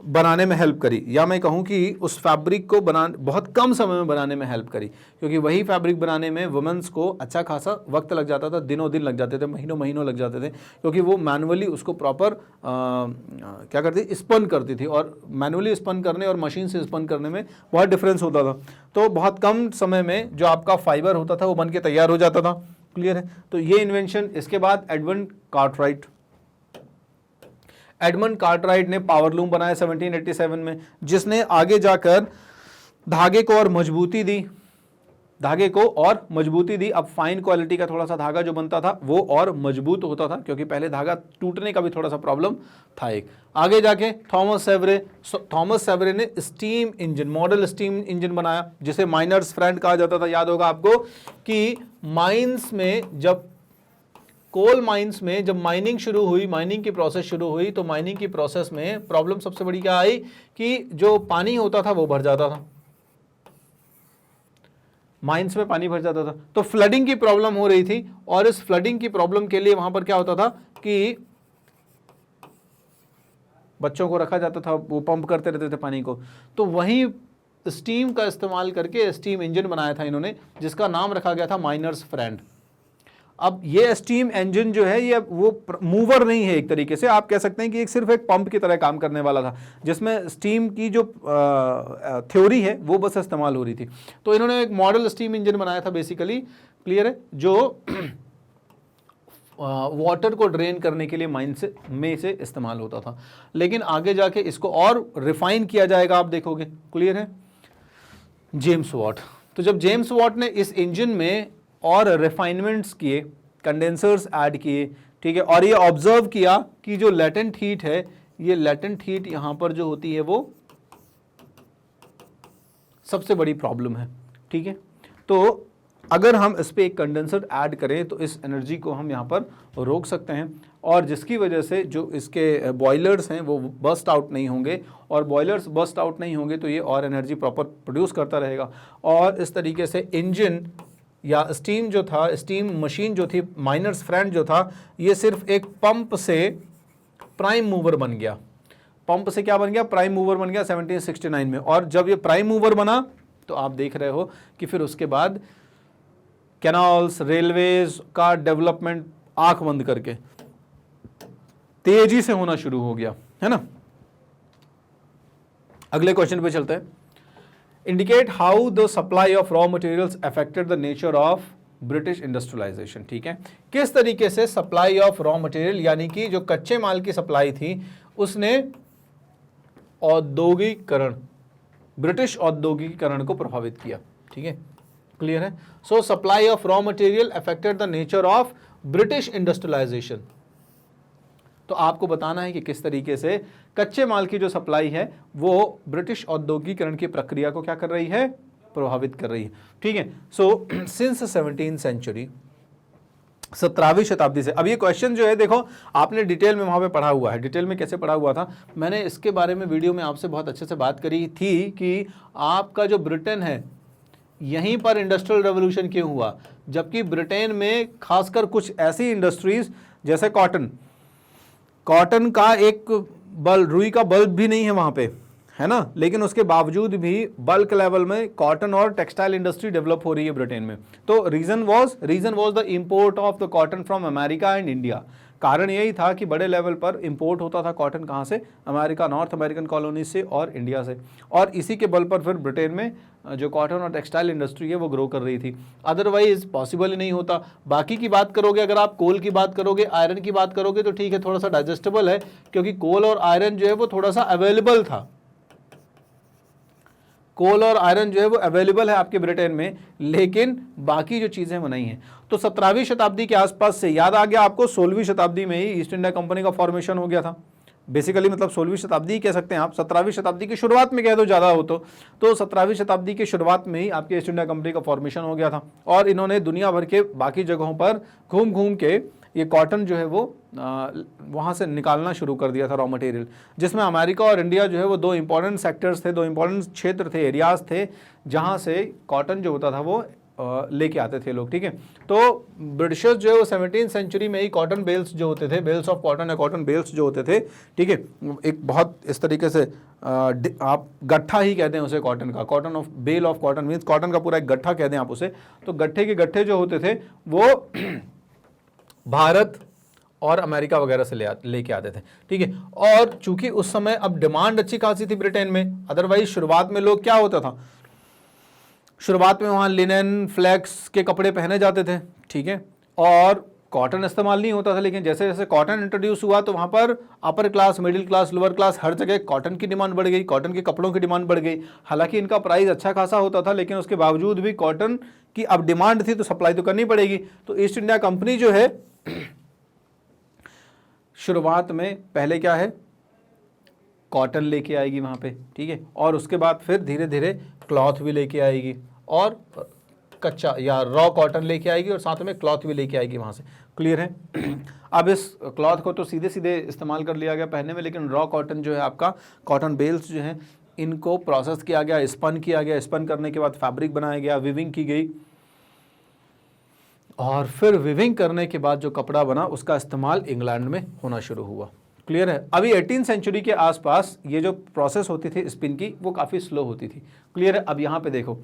बनाने में हेल्प करी, या मैं कहूँ कि उस फैब्रिक को बहुत कम समय में बनाने में हेल्प करी, क्योंकि वही फैब्रिक बनाने में वुमेन्स को अच्छा खासा वक्त लग जाता था, दिनों दिन लग जाते थे, महीनों लग जाते थे, क्योंकि वो मैनुअली उसको प्रॉपर क्या करती, स्पन करती थी, और मैनुअली स्पन करने और मशीन से स्पन करने में बहुत डिफरेंस होता था। तो बहुत कम समय में जो आपका फाइबर होता था वो बन के तैयार हो जाता था। क्लियर है? तो ये इन्वेंशन। इसके बाद एडमंड कार्टराइट ने पावर लूम बनाया 1787 में, जिसने आगे जाकर धागे को और मजबूती दी। अब फाइन क्वालिटी का थोड़ा सा धागा जो बनता था वो और मजबूत होता था, क्योंकि पहले धागा टूटने का भी थोड़ा सा प्रॉब्लम था एक। आगे जाके थॉमस सेवरे ने steam engine, model steam engine बनाया, जिसे माइनर्स फ्रेंड कहा जाता था। याद होगा आपको कि कोल माइंस में जब माइनिंग की प्रोसेस शुरू हुई, तो माइनिंग की प्रोसेस में प्रॉब्लम सबसे बड़ी क्या आई कि जो पानी होता था वो भर जाता था, माइंस में पानी भर जाता था, तो फ्लडिंग की प्रॉब्लम हो रही थी। और इस फ्लडिंग की प्रॉब्लम के लिए वहां पर क्या होता था कि बच्चों को रखा जाता था, वो पंप करते रहते थे पानी को। तो वहीं स्टीम का इस्तेमाल करके स्टीम इंजन बनाया था इन्होंने, जिसका नाम रखा गया था माइनर्स फ्रेंड। अब ये स्टीम इंजन जो है ये वो मूवर नहीं है, एक तरीके से आप कह सकते हैं कि सिर्फ एक पंप की तरह काम करने वाला था, जिसमें स्टीम की जो थ्योरी है वो बस इस्तेमाल हो रही थी। तो इन्होंने एक मॉडल स्टीम इंजन बनाया था बेसिकली। क्लियर है? जो वाटर को ड्रेन करने के लिए माइन में से इस्तेमाल होता था, लेकिन आगे जाके इसको और रिफाइन किया जाएगा, आप देखोगे। क्लियर है? James Watt. तो जब जेम्स वाट ने इस इंजन में और रिफाइनमेंट्स किए, कंडेंसर्स ऐड किए, ठीक है, और ये ऑब्जर्व किया कि जो लेटेंट हीट है, ये लेटेंट हीट यहां पर जो होती है वो सबसे बड़ी प्रॉब्लम है। ठीक है, तो अगर हम इस पे एक कंडेंसर ऐड करें तो इस एनर्जी को हम यहाँ पर रोक सकते हैं, और जिसकी वजह से जो इसके बॉयलर्स हैं वो बस्ट आउट नहीं होंगे, और बॉयलर्स बस्ट आउट नहीं होंगे तो ये और एनर्जी प्रॉपर प्रोड्यूस करता रहेगा। और इस तरीके से इंजन या स्टीम मशीन जो थी, माइनर्स फ्रेंड जो था, ये सिर्फ एक पंप से प्राइम मूवर बन गया। पंप से क्या बन गया? प्राइम मूवर बन गया 1769 में। और जब ये प्राइम मूवर बना तो आप देख रहे हो कि फिर उसके बाद कैनाल्स, रेलवेज का डेवलपमेंट आंख बंद करके तेजी से होना शुरू हो गया, है ना। अगले क्वेश्चन पे चलते हैं। Indicate how the supply of raw materials affected the nature of British industrialisation. ठीक है, किस तरीके से सप्लाई ऑफ रॉ मटेरियल यानी कि जो कच्चे माल की सप्लाई थी उसने औद्योगिकरण, ब्रिटिश औद्योगिकरण को प्रभावित किया। ठीक है, क्लियर है? So supply of raw material affected the nature of British industrialisation. तो आपको बताना है कि किस तरीके से कच्चे माल की जो सप्लाई है वो ब्रिटिश औद्योगिकरण की प्रक्रिया को क्या कर रही है? प्रभावित कर रही है। ठीक है, सो सिंस 17वीं सेंचुरी, 17वीं शताब्दी से। अब ये क्वेश्चन जो है देखो आपने डिटेल में वहां पे पढ़ा हुआ है। डिटेल में कैसे पढ़ा हुआ था? मैंने इसके बारे में वीडियो में आपसे बहुत अच्छे से बात करी थी कि आपका जो ब्रिटेन है यहीं पर इंडस्ट्रियल रेवोल्यूशन क्यों हुआ, जबकि ब्रिटेन में खासकर कुछ ऐसी इंडस्ट्रीज जैसे कॉटन का एक रुई का बल्ब भी नहीं है वहां पे, है ना, लेकिन उसके बावजूद भी बल्क लेवल में कॉटन और टेक्सटाइल इंडस्ट्री डेवलप हो रही है ब्रिटेन में। तो reason was the import of the cotton from America and India. कारण यही था कि बड़े लेवल पर इंपोर्ट होता था कॉटन कहाँ से, अमेरिका, नॉर्थ अमेरिकन कॉलोनी से और इंडिया से, और इसी के बल पर फिर ब्रिटेन में जो कॉटन और टेक्सटाइल इंडस्ट्री है वो ग्रो कर रही थी। अदरवाइज पॉसिबल ही नहीं होता। बाकी की बात करोगे, अगर आप कोल की बात करोगे, आयरन की बात करोगे, तो ठीक है, थोड़ा सा डाइजेस्टेबल है, क्योंकि कोल और आयरन जो है वो थोड़ा सा अवेलेबल था। कोल और आयरन जो है वो अवेलेबल है आपके ब्रिटेन में, लेकिन बाकी जो चीजें वो नहीं है। तो 17वीं शताब्दी के आसपास से, याद आ गया आपको, 16वीं शताब्दी में ही ईस्ट इंडिया कंपनी का फॉर्मेशन हो गया था। बेसिकली मतलब 16वीं शताब्दी ही कह सकते हैं आप, 17वीं शताब्दी की शुरुआत में कह दो ज़्यादा हो तो 17वीं शताब्दी की शुरुआत में ही आपके ईस्ट इंडिया कंपनी का फॉर्मेशन हो गया था, और इन्होंने दुनिया भर के बाकी जगहों पर घूम घूम के ये कॉटन जो है वो वहाँ से निकालना शुरू कर दिया था, रॉ मटेरियल, जिसमें अमेरिका और इंडिया जो है वो दो इंपॉर्टेंट सेक्टर्स थे, दो इंपॉर्टेंट क्षेत्र थे, एरियाज थे, जहाँ से कॉटन जो होता था वो लेके आते थे लोग। ठीक है, तो ब्रिटिशर्स जो है वो 17वीं सेंचुरी में ही कॉटन बेल्स जो होते थे, बेल्स ऑफ कॉटन या कॉटन बेल्स जो होते थे, ठीक है, एक बहुत इस तरीके से आप गट्ठा ही कहते हैं उसे कॉटन का, cotton of bale of cotton means cotton का पूरा एक गट्ठा कहते हैं आप उसे। तो गट्ठे के गट्ठे जो होते थे वो भारत और अमेरिका वगैरह से लेके आते थे। ठीक है, और चूंकि उस समय अब डिमांड अच्छी खासी थी ब्रिटेन में, अदरवाइज शुरुआत में लोग क्या होता था, शुरुआत में वहाँ लिनन फ्लेक्स के कपड़े पहने जाते थे, ठीक है, और कॉटन इस्तेमाल नहीं होता था। लेकिन जैसे जैसे कॉटन इंट्रोड्यूस हुआ तो वहाँ पर upper class, middle class, lower class, हर जगह कॉटन की डिमांड बढ़ गई, कॉटन के कपड़ों की डिमांड बढ़ गई। हालांकि इनका प्राइस अच्छा खासा होता था, लेकिन उसके बावजूद भी कॉटन की अब डिमांड थी तो सप्लाई तो करनी पड़ेगी। तो ईस्ट इंडिया कंपनी जो है शुरुआत में पहले क्या है, कॉटन लेके आएगी वहाँ पे, ठीक है, और उसके बाद फिर धीरे धीरे क्लॉथ भी लेके आएगी, और कच्चा या रॉ कॉटन लेके आएगी, और साथ में क्लॉथ भी लेके आएगी वहाँ से। क्लियर है? अब इस क्लॉथ को तो सीधे सीधे इस्तेमाल कर लिया गया पहनने में, लेकिन रॉ कॉटन जो है आपका, कॉटन बेल्स जो हैं, इनको प्रोसेस किया गया, स्पन किया गया, स्पन करने के बाद फैब्रिक बनाया गया, विविंग की गई, और फिर विविंग करने के बाद जो कपड़ा बना उसका इस्तेमाल इंग्लैंड में होना शुरू हुआ। क्लियर है? अभी 18वीं सेंचुरी के आसपास ये जो प्रोसेस होती थी स्पिन की वो काफ़ी स्लो होती थी। क्लियर है? अब यहाँ पे देखो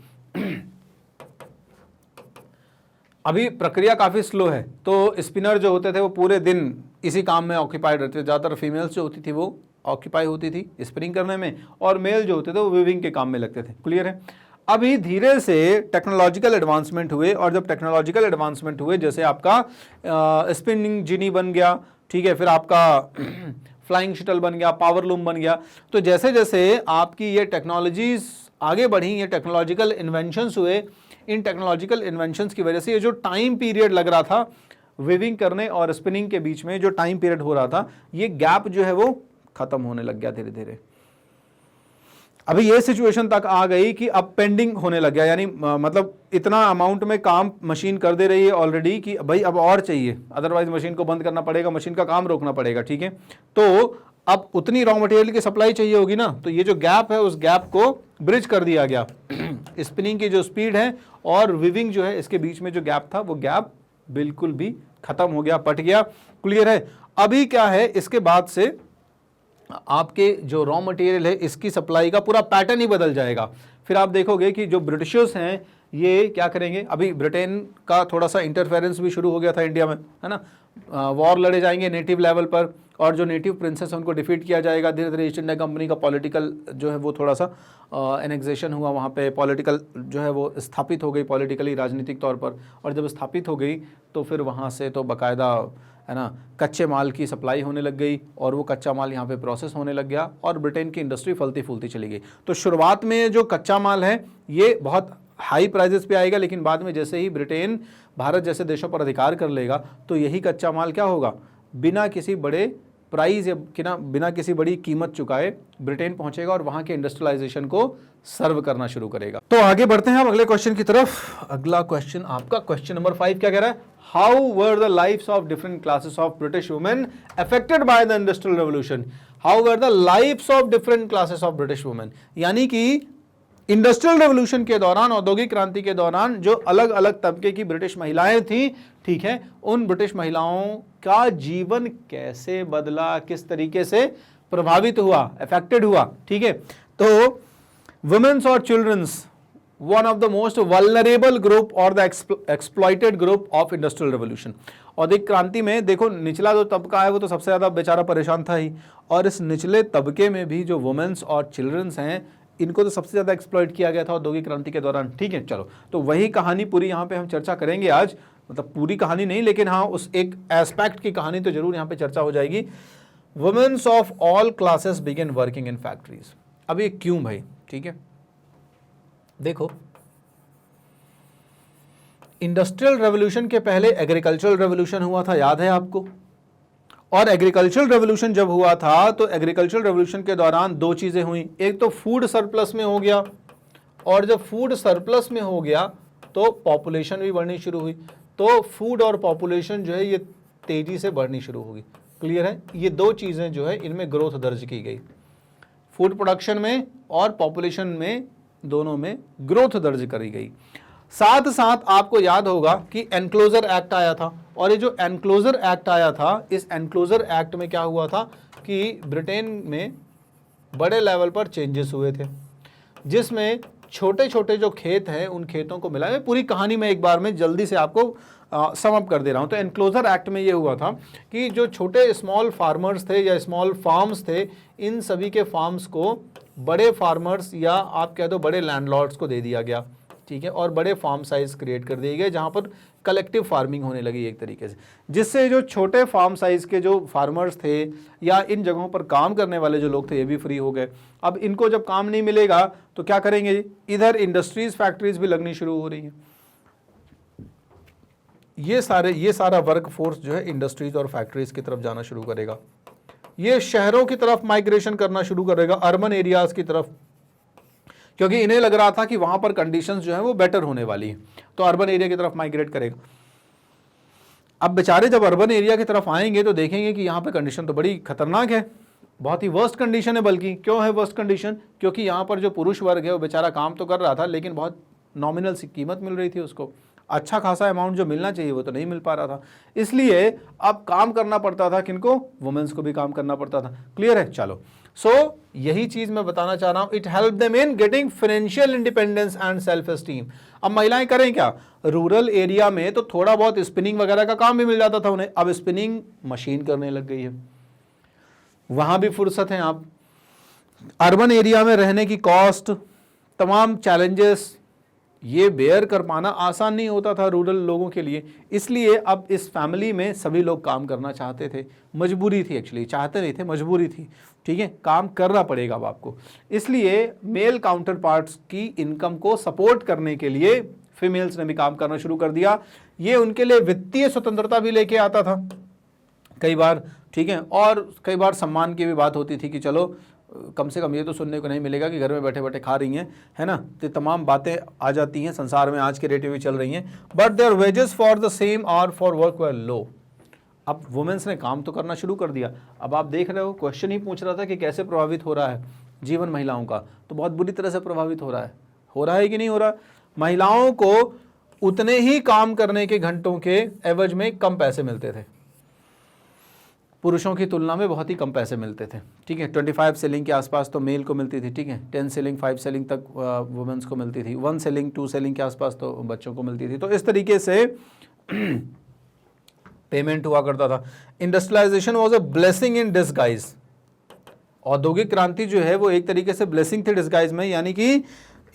अभी प्रक्रिया काफ़ी स्लो है, तो स्पिनर जो होते थे वो पूरे दिन इसी काम में ऑक्यूपाइड रहते थे। ज़्यादातर फीमेल्स जो होती थी वो ऑक्यूपाई होती थी स्पिनिंग करने में, और मेल जो होते थे वो विविंग के काम में लगते थे। क्लियर है? अभी धीरे से टेक्नोलॉजिकल एडवांसमेंट हुए, और जब टेक्नोलॉजिकल एडवांसमेंट हुए, जैसे आपका स्पिनिंग जिनी बन गया, ठीक है, फिर आपका फ्लाइंग शटल बन गया, पावर लूम बन गया, तो जैसे जैसे आपकी ये टेक्नोलॉजीज आगे बढ़ी, ये टेक्नोलॉजिकल इन्वेंशंस हुए, इन टेक्नोलॉजिकल इन्वेंशंस की वजह से ये जो टाइम पीरियड लग रहा था विविंग करने और स्पिनिंग के बीच में, जो टाइम पीरियड हो रहा था, ये गैप जो है वो खत्म होने लग गया धीरे धीरे। अभी ये सिचुएशन तक आ गई कि अब पेंडिंग होने लग गया, यानी मतलब इतना अमाउंट में काम मशीन कर दे रही है ऑलरेडी कि भाई अब और चाहिए, अदरवाइज मशीन को बंद करना पड़ेगा, मशीन का काम रोकना पड़ेगा। ठीक है, तो अब उतनी रॉ मटेरियल की सप्लाई चाहिए होगी ना, तो ये जो गैप है उस गैप को ब्रिज कर दिया गया। स्पिनिंग की जो स्पीड है और विविंग जो है, इसके बीच में जो गैप था वो गैप बिल्कुल भी खत्म हो गया, पट गया। क्लियर है? अभी क्या है, इसके बाद से आपके जो रॉ मटेरियल है इसकी सप्लाई का पूरा पैटर्न ही बदल जाएगा। फिर आप देखोगे कि जो ब्रिटिशर्स हैं ये क्या करेंगे, अभी ब्रिटेन का थोड़ा सा इंटरफेरेंस भी शुरू हो गया था इंडिया में, है ना, वॉर लड़े जाएंगे नेटिव लेवल पर, और जो नेटिव प्रिंसेस हैं उनको डिफीट किया जाएगा। धीरे धीरे ईस्ट इंडिया कंपनी का पॉलिटिकल जो है वो थोड़ा सा एनेक्सेशन हुआ, वहाँ पे पॉलिटिकल जो है वो स्थापित हो गई, पॉलिटिकली राजनीतिक तौर पर, और जब स्थापित हो गई तो फिर वहाँ से तो बाकायदा, है ना, कच्चे माल की सप्लाई होने लग गई, और वो कच्चा माल यहाँ पे प्रोसेस होने लग गया, और ब्रिटेन की इंडस्ट्री फलती फूलती चली गई। तो शुरुआत में जो कच्चा माल है ये बहुत हाई प्राइजेस पे आएगा, लेकिन बाद में जैसे ही ब्रिटेन भारत जैसे देशों पर अधिकार कर लेगा तो यही कच्चा माल क्या होगा, बिना किसी बड़े प्राइस या बिना किसी बड़ी कीमत चुकाए ब्रिटेन पहुंचेगा और वहां के इंडस्ट्रियलाइजेशन को सर्व करना शुरू करेगा। तो आगे बढ़ते हैं हम अगले क्वेश्चन की तरफ। अगला क्वेश्चन आपका क्वेश्चन नंबर 5 क्या कह रहा है, how were the lives of different classes of British women affected by the industrial revolution. How were the lives of different classes of British women, यानी कि इंडस्ट्रियल रेवोल्यूशन के दौरान, औद्योगिक क्रांति के दौरान जो अलग अलग तबके की ब्रिटिश महिलाएं थी, ठीक है, उन ब्रिटिश महिलाओं का जीवन कैसे बदला, किस तरीके से प्रभावित हुआ, अफेक्टेड हुआ। ठीक है, तो वुमेन्स और children's one of the most vulnerable group और the exploited group of industrial revolution. औद्योगिक क्रांति में देखो निचला जो तबका है वो तो सबसे ज्यादा बेचारा परेशान था ही, और इस निचले तबके में भी जो वुमेन्स और चिल्ड्रंस हैं इनको तो सबसे ज्यादा एक्सप्लॉइट किया गया था औद्योगिक क्रांति के दौरान। ठीक है, चलो तो वही कहानी पूरी यहाँ पे हम चर्चा करेंगे आज, मतलब पूरी कहानी नहीं लेकिन हाँ उस एक एस्पेक्ट की कहानी तो जरूर यहाँ पे चर्चा हो जाएगी। Womens of all classes begin working in factories. अब ये क्यों भाई? ठीक है, देखो इंडस्ट्रियल रेवोल्यूशन के पहले एग्रीकल्चरल रेवोल्यूशन हुआ था, याद है आपको? और एग्रीकल्चरल रेवोल्यूशन जब हुआ था तो एग्रीकल्चरल रेवोल्यूशन के दौरान दो चीजें हुई, एक तो फूड सरप्लस में हो गया, और जब फूड सरप्लस में हो गया तो पॉपुलेशन भी बढ़नी शुरू हुई। तो फूड और पॉपुलेशन जो है ये तेजी से बढ़नी शुरू होगी। क्लियर है? ये दो चीजें जो है इनमें ग्रोथ दर्ज की गई, फूड प्रोडक्शन में और पॉपुलेशन में, दोनों में ग्रोथ दर्ज करी गई। साथ साथ आपको याद होगा कि एनक्लोजर एक्ट आया था, और ये जो एनक्लोजर एक्ट आया था, इस एनक्लोजर एक्ट में क्या हुआ था कि ब्रिटेन में बड़े लेवल पर चेंजेस हुए थे, जिसमें छोटे छोटे जो खेत हैं उन खेतों को मिला। पूरी कहानी में एक बार में जल्दी से आपको सम अप कर दे रहा हूं। तो एनक्लोजर एक्ट में ये हुआ था कि जो छोटे स्मॉल फार्मर्स थे या स्मॉल फार्म्स थे, इन सभी के फार्म्स को बड़े फार्मर्स या आप कह दो बड़े लैंडलॉर्ड्स को दे दिया गया। ठीक है, और बड़े फार्म साइज क्रिएट कर दिए गए जहां पर कलेक्टिव फार्मिंग होने लगी एक तरीके से, जिससे जो छोटे फार्म साइज के जो फार्मर्स थे या इन जगहों पर काम करने वाले जो लोग थे ये भी फ्री हो गए। अब इनको जब काम नहीं मिलेगा तो क्या करेंगे? इधर इंडस्ट्रीज फैक्ट्रीज भी लगनी शुरू हो रही है। ये सारा वर्क फोर्स जो है इंडस्ट्रीज और फैक्ट्रीज की तरफ जाना शुरू करेगा। ये शहरों की तरफ माइग्रेशन करना शुरू करेगा, अर्बन एरियाज की तरफ, क्योंकि इन्हें लग रहा था कि वहां पर कंडीशंस जो है वो बेटर होने वाली है, तो अर्बन एरिया की तरफ माइग्रेट करेगा। अब बेचारे जब अर्बन एरिया की तरफ आएंगे तो देखेंगे कि यहाँ पे कंडीशन तो बड़ी खतरनाक है, बहुत ही वर्स्ट कंडीशन है। बल्कि क्यों है वर्स्ट कंडीशन? क्योंकि यहाँ पर जो पुरुष वर्ग है वो बेचारा काम तो कर रहा था लेकिन बहुत नॉमिनल सी कीमत मिल रही थी उसको, अच्छा खासा अमाउंट जो मिलना चाहिए वो तो नहीं मिल पा रहा था। इसलिए अब काम करना पड़ता था किनको? वुमेन्स को भी काम करना पड़ता था। क्लियर है? चलो, सो यही चीज मैं बताना चाह रहा हूं, it help them in getting financial independence and self esteem. अब महिलाएं करें क्या? रूरल एरिया में तो थोड़ा बहुत स्पिनिंग वगैरह का काम भी मिल जाता था उन्हें, अब स्पिनिंग मशीन करने लग गई है, वहां भी फुर्सत है। आप अर्बन एरिया में रहने की कॉस्ट, तमाम चैलेंजेस, ये बेयर कर पाना आसान नहीं होता था रूरल लोगों के लिए। इसलिए अब इस फैमिली में सभी लोग काम करना चाहते थे, मजबूरी थी, एक्चुअली चाहते नहीं थे, मजबूरी थी। ठीक है, काम करना पड़ेगा अब आपको। इसलिए मेल काउंटर पार्ट्स की इनकम को सपोर्ट करने के लिए फीमेल्स ने भी काम करना शुरू कर दिया। ये उनके लिए वित्तीय स्वतंत्रता भी लेके आता था कई बार। ठीक है, और कई बार सम्मान की भी बात होती थी कि चलो कम से कम ये तो सुनने को नहीं मिलेगा कि घर में बैठे बैठे खा रही हैं, है ना। तो तमाम बातें आ जाती हैं संसार में, आज के रेट में भी चल रही हैं। But their wages for the same और फॉर वर्क वर लो। अब वुमेन्स ने काम तो करना शुरू कर दिया। अब आप देख रहे हो, क्वेश्चन ही पूछ रहा था कि कैसे प्रभावित हो रहा है जीवन महिलाओं का, तो बहुत बुरी तरह से प्रभावित हो रहा है कि नहीं हो रहा? महिलाओं को उतने ही काम करने के घंटों के एवज में कम पैसे मिलते थे, पुरुषों की तुलना में बहुत ही कम पैसे मिलते थे। ठीक है, 25 सेलिंग के आसपास तो मेल को मिलती थी। ठीक है, 10 सेलिंग 5 सेलिंग तक वुमेन्स को मिलती थी, 1 सेलिंग 2 सेलिंग के आसपास तो बच्चों को मिलती थी। तो इस तरीके से पेमेंट हुआ करता था। Industrialisation was a blessing in disguise. औद्योगिक क्रांति जो है वो एक तरीके से ब्लेसिंग थी डिस्गाइज में, यानी कि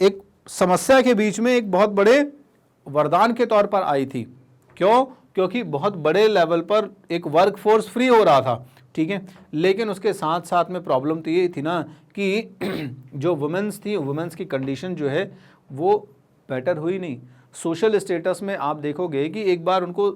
एक समस्या के बीच में एक बहुत बड़े वरदान के तौर पर आई थी। क्यों? क्योंकि बहुत बड़े लेवल पर एक वर्क फोर्स फ्री हो रहा था। ठीक है, लेकिन उसके साथ साथ में प्रॉब्लम तो ये थी ना कि जो वुमेन्स थी, वुमेन्स की कंडीशन जो है वो बेटर हुई नहीं। सोशल स्टेटस में आप देखोगे कि एक बार उनको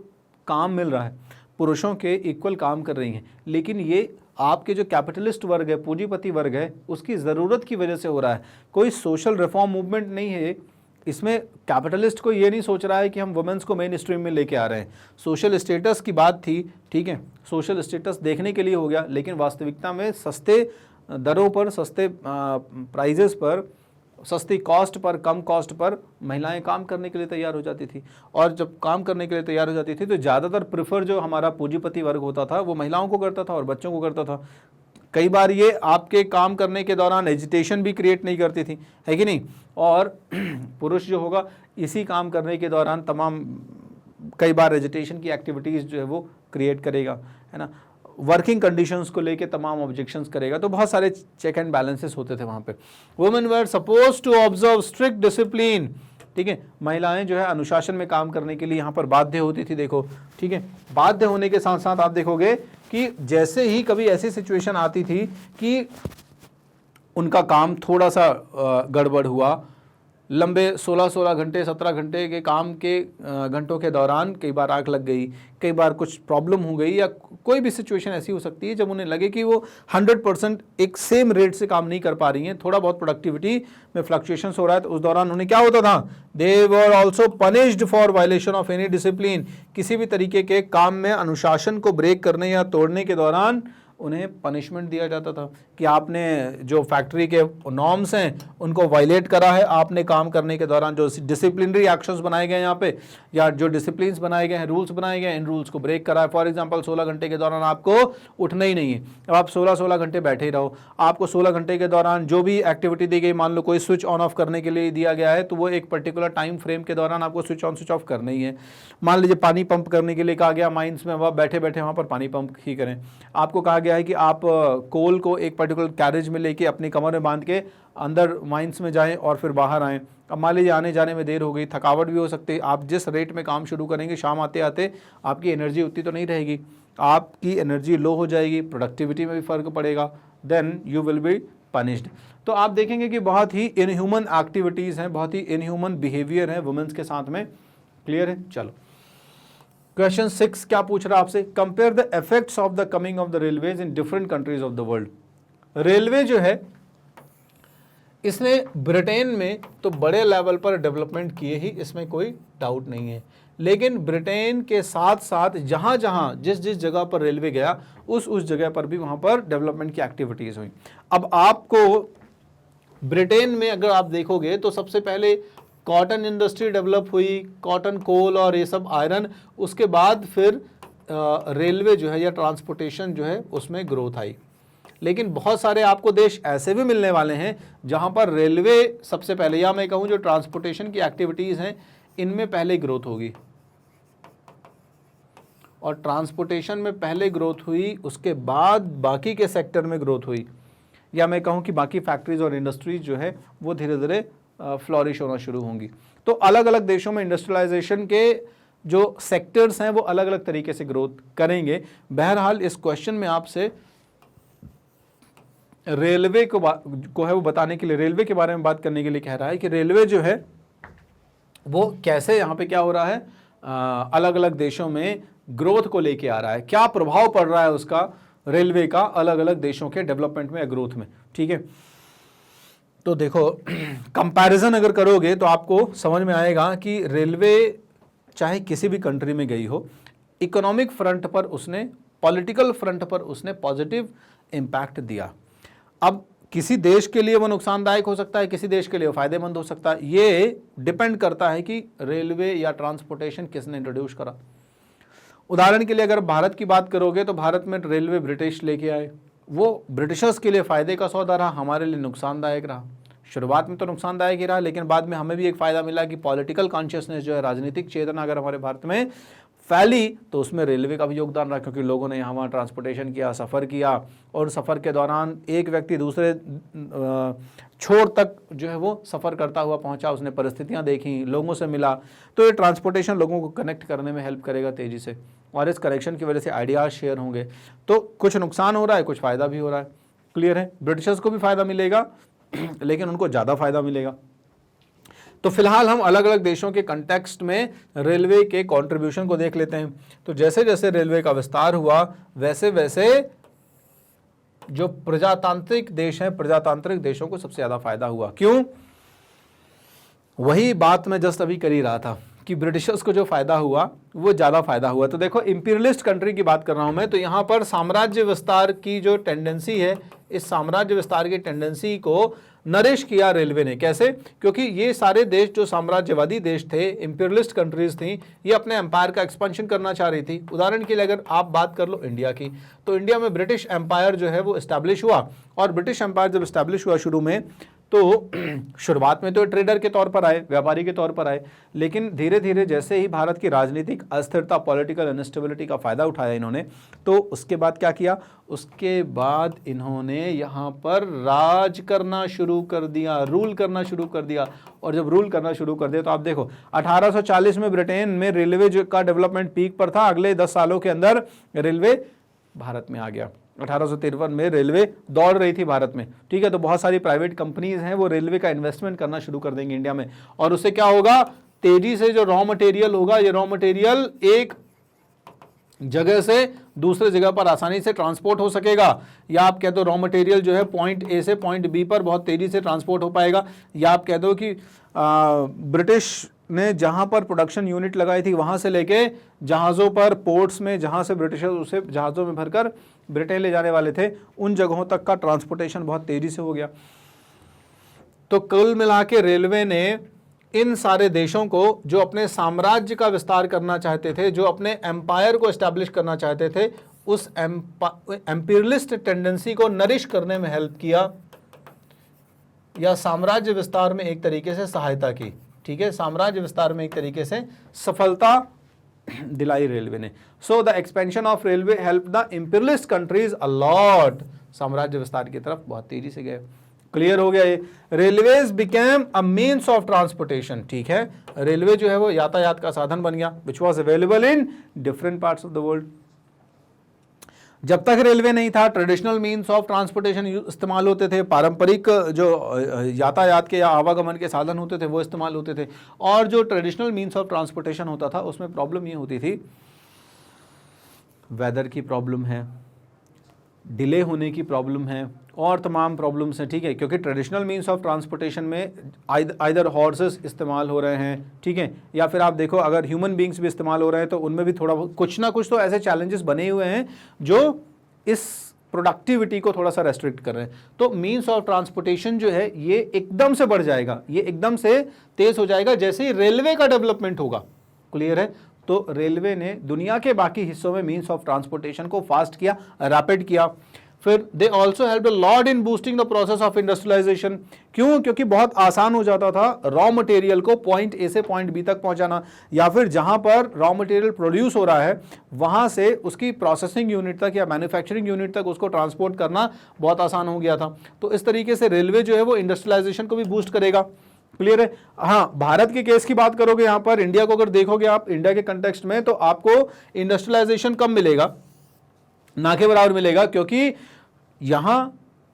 काम मिल रहा है, पुरुषों के इक्वल काम कर रही हैं, लेकिन ये आपके जो कैपिटलिस्ट वर्ग है, पूंजीपति वर्ग है, उसकी ज़रूरत की वजह से हो रहा है। कोई सोशल रिफॉर्म मूवमेंट नहीं है इसमें। कैपिटलिस्ट को ये नहीं सोच रहा है कि हम वुमेन्स को मेन स्ट्रीम में लेके आ रहे हैं। सोशल स्टेटस की बात थी, ठीक है, सोशल स्टेटस देखने के लिए हो गया, लेकिन वास्तविकता में सस्ते दरों पर, सस्ते प्राइजेस पर, सस्ती कॉस्ट पर, कम कॉस्ट पर महिलाएं काम करने के लिए तैयार हो जाती थी। और जब काम करने के लिए तैयार हो जाती थी तो ज़्यादातर प्रेफर जो हमारा पूंजीपति वर्ग होता था वो महिलाओं को करता था और बच्चों को करता था। कई बार ये आपके काम करने के दौरान एजिटेशन भी क्रिएट नहीं करती थी, है कि नहीं। और पुरुष जो होगा इसी काम करने के दौरान तमाम कई बार एजिटेशन की एक्टिविटीज़ जो है वो क्रिएट करेगा, है ना। वर्किंग कंडीशंस को लेके तमाम ऑब्जेक्शंस करेगा, तो बहुत सारे चेक एंड बैलेंसेस होते थे वहाँ पे। Women were suppose to observe strict discipline, ठीक है। महिलाएं जो है अनुशासन में काम करने के लिए यहाँ पर बाध्य होती थी, देखो, ठीक है। बाध्य होने के साथ साथ आप देखोगे कि जैसे ही कभी ऐसी सिचुएशन आती थी कि उनका काम थोड़ा सा गड़बड़ हुआ, लंबे 16-16 घंटे 17 घंटे के काम के घंटों के दौरान कई बार आग लग गई, कई बार कुछ प्रॉब्लम हो गई, या कोई भी सिचुएशन ऐसी हो सकती है जब उन्हें लगे कि वो 100% एक सेम रेट से काम नहीं कर पा रही हैं, थोड़ा बहुत प्रोडक्टिविटी में फ्लक्चुएशंस हो रहा है, तो उस दौरान उन्हें क्या होता था, they were also punished for violation of any discipline. किसी भी तरीके के काम में अनुशासन को ब्रेक करने या तोड़ने के दौरान उन्हें पनिशमेंट दिया जाता था कि आपने जो फैक्ट्री के नॉर्म्स हैं उनको वायलेट करा है, आपने काम करने के दौरान जो डिसिप्लिनरी एक्शंस बनाए गए हैं यहाँ पे, या जो डिसिप्लिन्स बनाए गए हैं, रूल्स बनाए गए हैं, इन रूल्स को ब्रेक करा है। फॉर एग्जांपल 16 घंटे के दौरान आपको उठना ही नहीं है, अब आप 16-16 घंटे बैठे ही रहो। आपको 16 घंटे के दौरान जो भी एक्टिविटी दी गई, मान लो कोई स्विच ऑन ऑफ करने के लिए दिया गया है, तो वो एक पर्टिकुलर टाइम फ्रेम के दौरान आपको स्विच ऑन स्विच ऑफ करना ही है। मान लीजिए पानी पंप करने के लिए कहा गया माइंस में, वह बैठे बैठे वहाँ पर पानी पंप ही करें। आपको कहा गया है कि आप कोल को एक पर्टिकुलर कैरेज में लेके अपनी कमर में बांध के अंदर माइंस में जाएं और फिर बाहर आएं। अब मान लीजिए आने जाने में देर हो गई, थकावट भी हो सकती है, आप जिस रेट में काम शुरू करेंगे शाम आते आते आपकी एनर्जी उतनी तो नहीं रहेगी, आपकी एनर्जी लो हो जाएगी, प्रोडक्टिविटी में भी फर्क पड़ेगा, then you will be punished. तो आप देखेंगे कि बहुत ही इनह्यूमन एक्टिविटीज़ हैं, बहुत ही इनह्यूमन बिहेवियर है वुमेन्स के साथ में। क्लियर है। चलो क्वेश्चन 6 क्या पूछ रहा है आपसे, compare the effects of the coming of the railways in different countries of the world. Railway जो है इसने ब्रिटेन में तो बड़े लेवल पर डेवलपमेंट किए ही, इसमें कोई डाउट नहीं है, लेकिन ब्रिटेन के साथ साथ जहां जहां जिस जिस जगह पर रेलवे गया उस जगह पर भी वहां पर डेवलपमेंट की एक्टिविटीज हुई। अब आपको ब्रिटेन में अगर आप देखोगे तो सबसे पहले कॉटन इंडस्ट्री डेवलप हुई, कॉटन कोल और ये सब आयरन, उसके बाद फिर रेलवे जो है या ट्रांसपोर्टेशन जो है उसमें ग्रोथ आई। लेकिन बहुत सारे आपको देश ऐसे भी मिलने वाले हैं जहां पर रेलवे सबसे पहले, या मैं कहूं जो ट्रांसपोर्टेशन की एक्टिविटीज़ हैं इनमें पहले ग्रोथ होगी, और ट्रांसपोर्टेशन में पहले ग्रोथ हुई, उसके बाद बाकी के सेक्टर में ग्रोथ हुई, या मैं कहूं कि बाकी फैक्ट्रीज और इंडस्ट्रीज जो है वो धीरे धीरे फ्लॉरिश होना शुरू होंगी। तो अलग अलग देशों में इंडस्ट्रियलाइजेशन के जो सेक्टर्स हैं वो अलग अलग तरीके से ग्रोथ करेंगे। बहरहाल इस क्वेश्चन में आपसे रेलवे को है वो बताने के लिए, रेलवे के बारे में बात करने के लिए कह रहा है कि रेलवे जो है वो कैसे यहाँ पे क्या हो रहा है, अलग अलग देशों में ग्रोथ को लेके आ रहा है, क्या प्रभाव पड़ रहा है उसका रेलवे का अलग अलग देशों के डेवलपमेंट में या ग्रोथ में। ठीक है, तो देखो कंपैरिजन अगर करोगे तो आपको समझ में आएगा कि रेलवे चाहे किसी भी कंट्री में गई हो, इकोनॉमिक फ्रंट पर उसने, पॉलिटिकल फ्रंट पर उसने पॉजिटिव इम्पैक्ट दिया। अब किसी देश के लिए वो नुकसानदायक हो सकता है, किसी देश के लिए वो फायदेमंद हो सकता है, ये डिपेंड करता है कि रेलवे या ट्रांसपोर्टेशन किसने इंट्रोड्यूस करा। उदाहरण के लिए अगर भारत की बात करोगे तो भारत में रेलवे ब्रिटिश लेके आए, वो ब्रिटिशर्स के लिए फ़ायदे का सौदा रहा, हमारे लिए नुकसानदायक रहा। शुरुआत में तो नुकसानदायक ही रहा, लेकिन बाद में हमें भी एक फ़ायदा मिला कि पॉलिटिकल कॉन्शियसनेस जो है, राजनीतिक चेतना अगर हमारे भारत में फैली तो उसमें रेलवे का भी योगदान रहा, क्योंकि लोगों ने यहाँ वहाँ ट्रांसपोर्टेशन किया, सफ़र किया, और सफ़र के दौरान एक व्यक्ति दूसरे छोर तक जो है वो सफ़र करता हुआ पहुँचा, उसने परिस्थितियाँ देखी, लोगों से मिला, तो ये ट्रांसपोर्टेशन लोगों को कनेक्ट करने में हेल्प करेगा तेज़ी से, और इस कनेक्शन की वजह से आइडियाज़ शेयर होंगे। तो कुछ नुकसान हो रहा है, कुछ फ़ायदा भी हो रहा है। क्लियर है, ब्रिटिशर्स को भी फ़ायदा मिलेगा लेकिन उनको ज़्यादा फ़ायदा मिलेगा। तो फिलहाल हम अलग अलग देशों के कंटेक्स्ट में रेलवे के कंट्रीब्यूशन को देख लेते हैं। तो जैसे जैसे रेलवे का विस्तार हुआ वैसे वैसे जो प्रजातांत्रिक देश हैं, प्रजातांत्रिक देशों को सबसे ज़्यादा फायदा हुआ। क्यों? वही बात मैं जस्ट अभी कर ही रहा था कि ब्रिटिशर्स को जो फायदा हुआ वो ज़्यादा फायदा हुआ। तो देखो इंपीरियलिस्ट कंट्री की बात कर रहा हूँ मैं, तो यहाँ पर साम्राज्य विस्तार की जो टेंडेंसी है, इस साम्राज्य विस्तार की टेंडेंसी को नरिश किया रेलवे ने। कैसे? क्योंकि ये सारे देश जो साम्राज्यवादी देश थे, इंपीरियलिस्ट कंट्रीज थी, ये अपने एम्पायर का एक्सपेंशन करना चाह रही थी। उदाहरण के लिए अगर आप बात कर लो इंडिया की, तो इंडिया में ब्रिटिश एम्पायर जो है वो इस्टेब्लिश हुआ, और ब्रिटिश एम्पायर जब इस्टेब्लिश हुआ शुरू में, तो शुरुआत में तो ट्रेडर के तौर पर आए, व्यापारी के तौर पर आए, लेकिन धीरे धीरे जैसे ही भारत की राजनीतिक अस्थिरता, पॉलिटिकल इनस्टेबिलिटी का फायदा उठाया इन्होंने, तो उसके बाद क्या किया? उसके बाद इन्होंने यहाँ पर राज करना शुरू कर दिया, रूल करना शुरू कर दिया। और जब रूल करना शुरू कर दिया तो आप देखो 1840 में ब्रिटेन में रेलवे का डेवलपमेंट पीक पर था। अगले 10 सालों के अंदर रेलवे भारत में आ गया। 1853 में रेलवे दौड़ रही थी भारत में, ठीक है। तो बहुत सारी प्राइवेट कंपनीज हैं, वो रेलवे का इन्वेस्टमेंट करना शुरू कर देंगे इंडिया में, और उससे क्या होगा? तेजी से जो रॉ मटेरियल होगा, ये रॉ मटेरियल एक जगह से दूसरे जगह पर आसानी से ट्रांसपोर्ट हो सकेगा, या आप कह दो रॉ मटेरियल जो है पॉइंट ए से पॉइंट बी पर बहुत तेजी से ट्रांसपोर्ट हो पाएगा, या आप कह दो कि ब्रिटिश ने जहां पर प्रोडक्शन यूनिट लगाई थी वहां से लेके जहाज़ों पर, पोर्ट्स में, जहां से ब्रिटिशर्स उसे जहाज़ों में भरकर ब्रिटेन ले जाने वाले थे, उन जगहों तक का ट्रांसपोर्टेशन बहुत तेजी से हो गया। तो कुल मिला के रेलवे ने इन सारे देशों को, जो अपने साम्राज्य का विस्तार करना चाहते थे, जो अपने एम्पायर को एस्टैब्लिश करना चाहते थे, उस एम्पीरियलिस्ट टेंडेंसी को नरिश करने में हेल्प किया, या साम्राज्य विस्तार में एक तरीके से सहायता की, ठीक है। साम्राज्य विस्तार में एक तरीके से सफलता दिलाई रेलवे ने। So the expansion of railway help the imperialist countries a lot, साम्राज्य विस्तार की तरफ बहुत तेजी से गए। क्लियर हो गया ये? Railways became a means of transportation, ठीक है। रेलवे जो है वो यातायात का साधन बन गया, which was available in different parts of the world. जब तक रेलवे नहीं था, ट्रेडिशनल मीन्स ऑफ ट्रांसपोर्टेशन इस्तेमाल होते थे, पारंपरिक जो यातायात के या आवागमन के साधन होते थे वो इस्तेमाल होते थे। और जो ट्रेडिशनल मीन्स ऑफ ट्रांसपोर्टेशन होता था उसमें प्रॉब्लम ये होती थी, वेदर की प्रॉब्लम है, डिले होने की प्रॉब्लम है, और तमाम प्रॉब्लम्स हैं, ठीक है। क्योंकि ट्रेडिशनल मीन्स ऑफ ट्रांसपोर्टेशन में आइदर हॉर्सेस इस्तेमाल हो रहे हैं, ठीक है, या फिर आप देखो अगर ह्यूमन बींग्स भी इस्तेमाल हो रहे हैं, तो उनमें भी थोड़ा कुछ ना कुछ तो ऐसे चैलेंजेस बने हुए हैं जो इस प्रोडक्टिविटी को थोड़ा सा रेस्ट्रिक्ट कर रहे हैं। तो मीन्स ऑफ ट्रांसपोर्टेशन जो है ये एकदम से बढ़ जाएगा, ये एकदम से तेज हो जाएगा जैसे ही रेलवे का डेवलपमेंट होगा। क्लियर है? तो रेलवे ने दुनिया के बाकी हिस्सों में मीन्स ऑफ ट्रांसपोर्टेशन को फास्ट किया, रैपिड किया। फिर they also help a lot in boosting the process of industrialisation. क्यों? क्योंकि बहुत आसान हो जाता था रॉ मटेरियल को पॉइंट ए से पॉइंट बी तक पहुंचाना, या फिर जहां पर रॉ मटेरियल प्रोड्यूस हो रहा है वहां से उसकी प्रोसेसिंग यूनिट तक या मैन्युफैक्चरिंग यूनिट तक उसको ट्रांसपोर्ट करना बहुत आसान हो गया था। तो इस तरीके से रेलवे जो है वो इंडस्ट्रियलाइजेशन को भी बूस्ट करेगा। क्लियर है? हाँ, भारत के केस की बात करोगे, यहां पर इंडिया को अगर देखोगे आप इंडिया के कंटेक्स्ट में, तो आपको इंडस्ट्रियलाइजेशन कम मिलेगा, ना के बराबर मिलेगा, क्योंकि यहां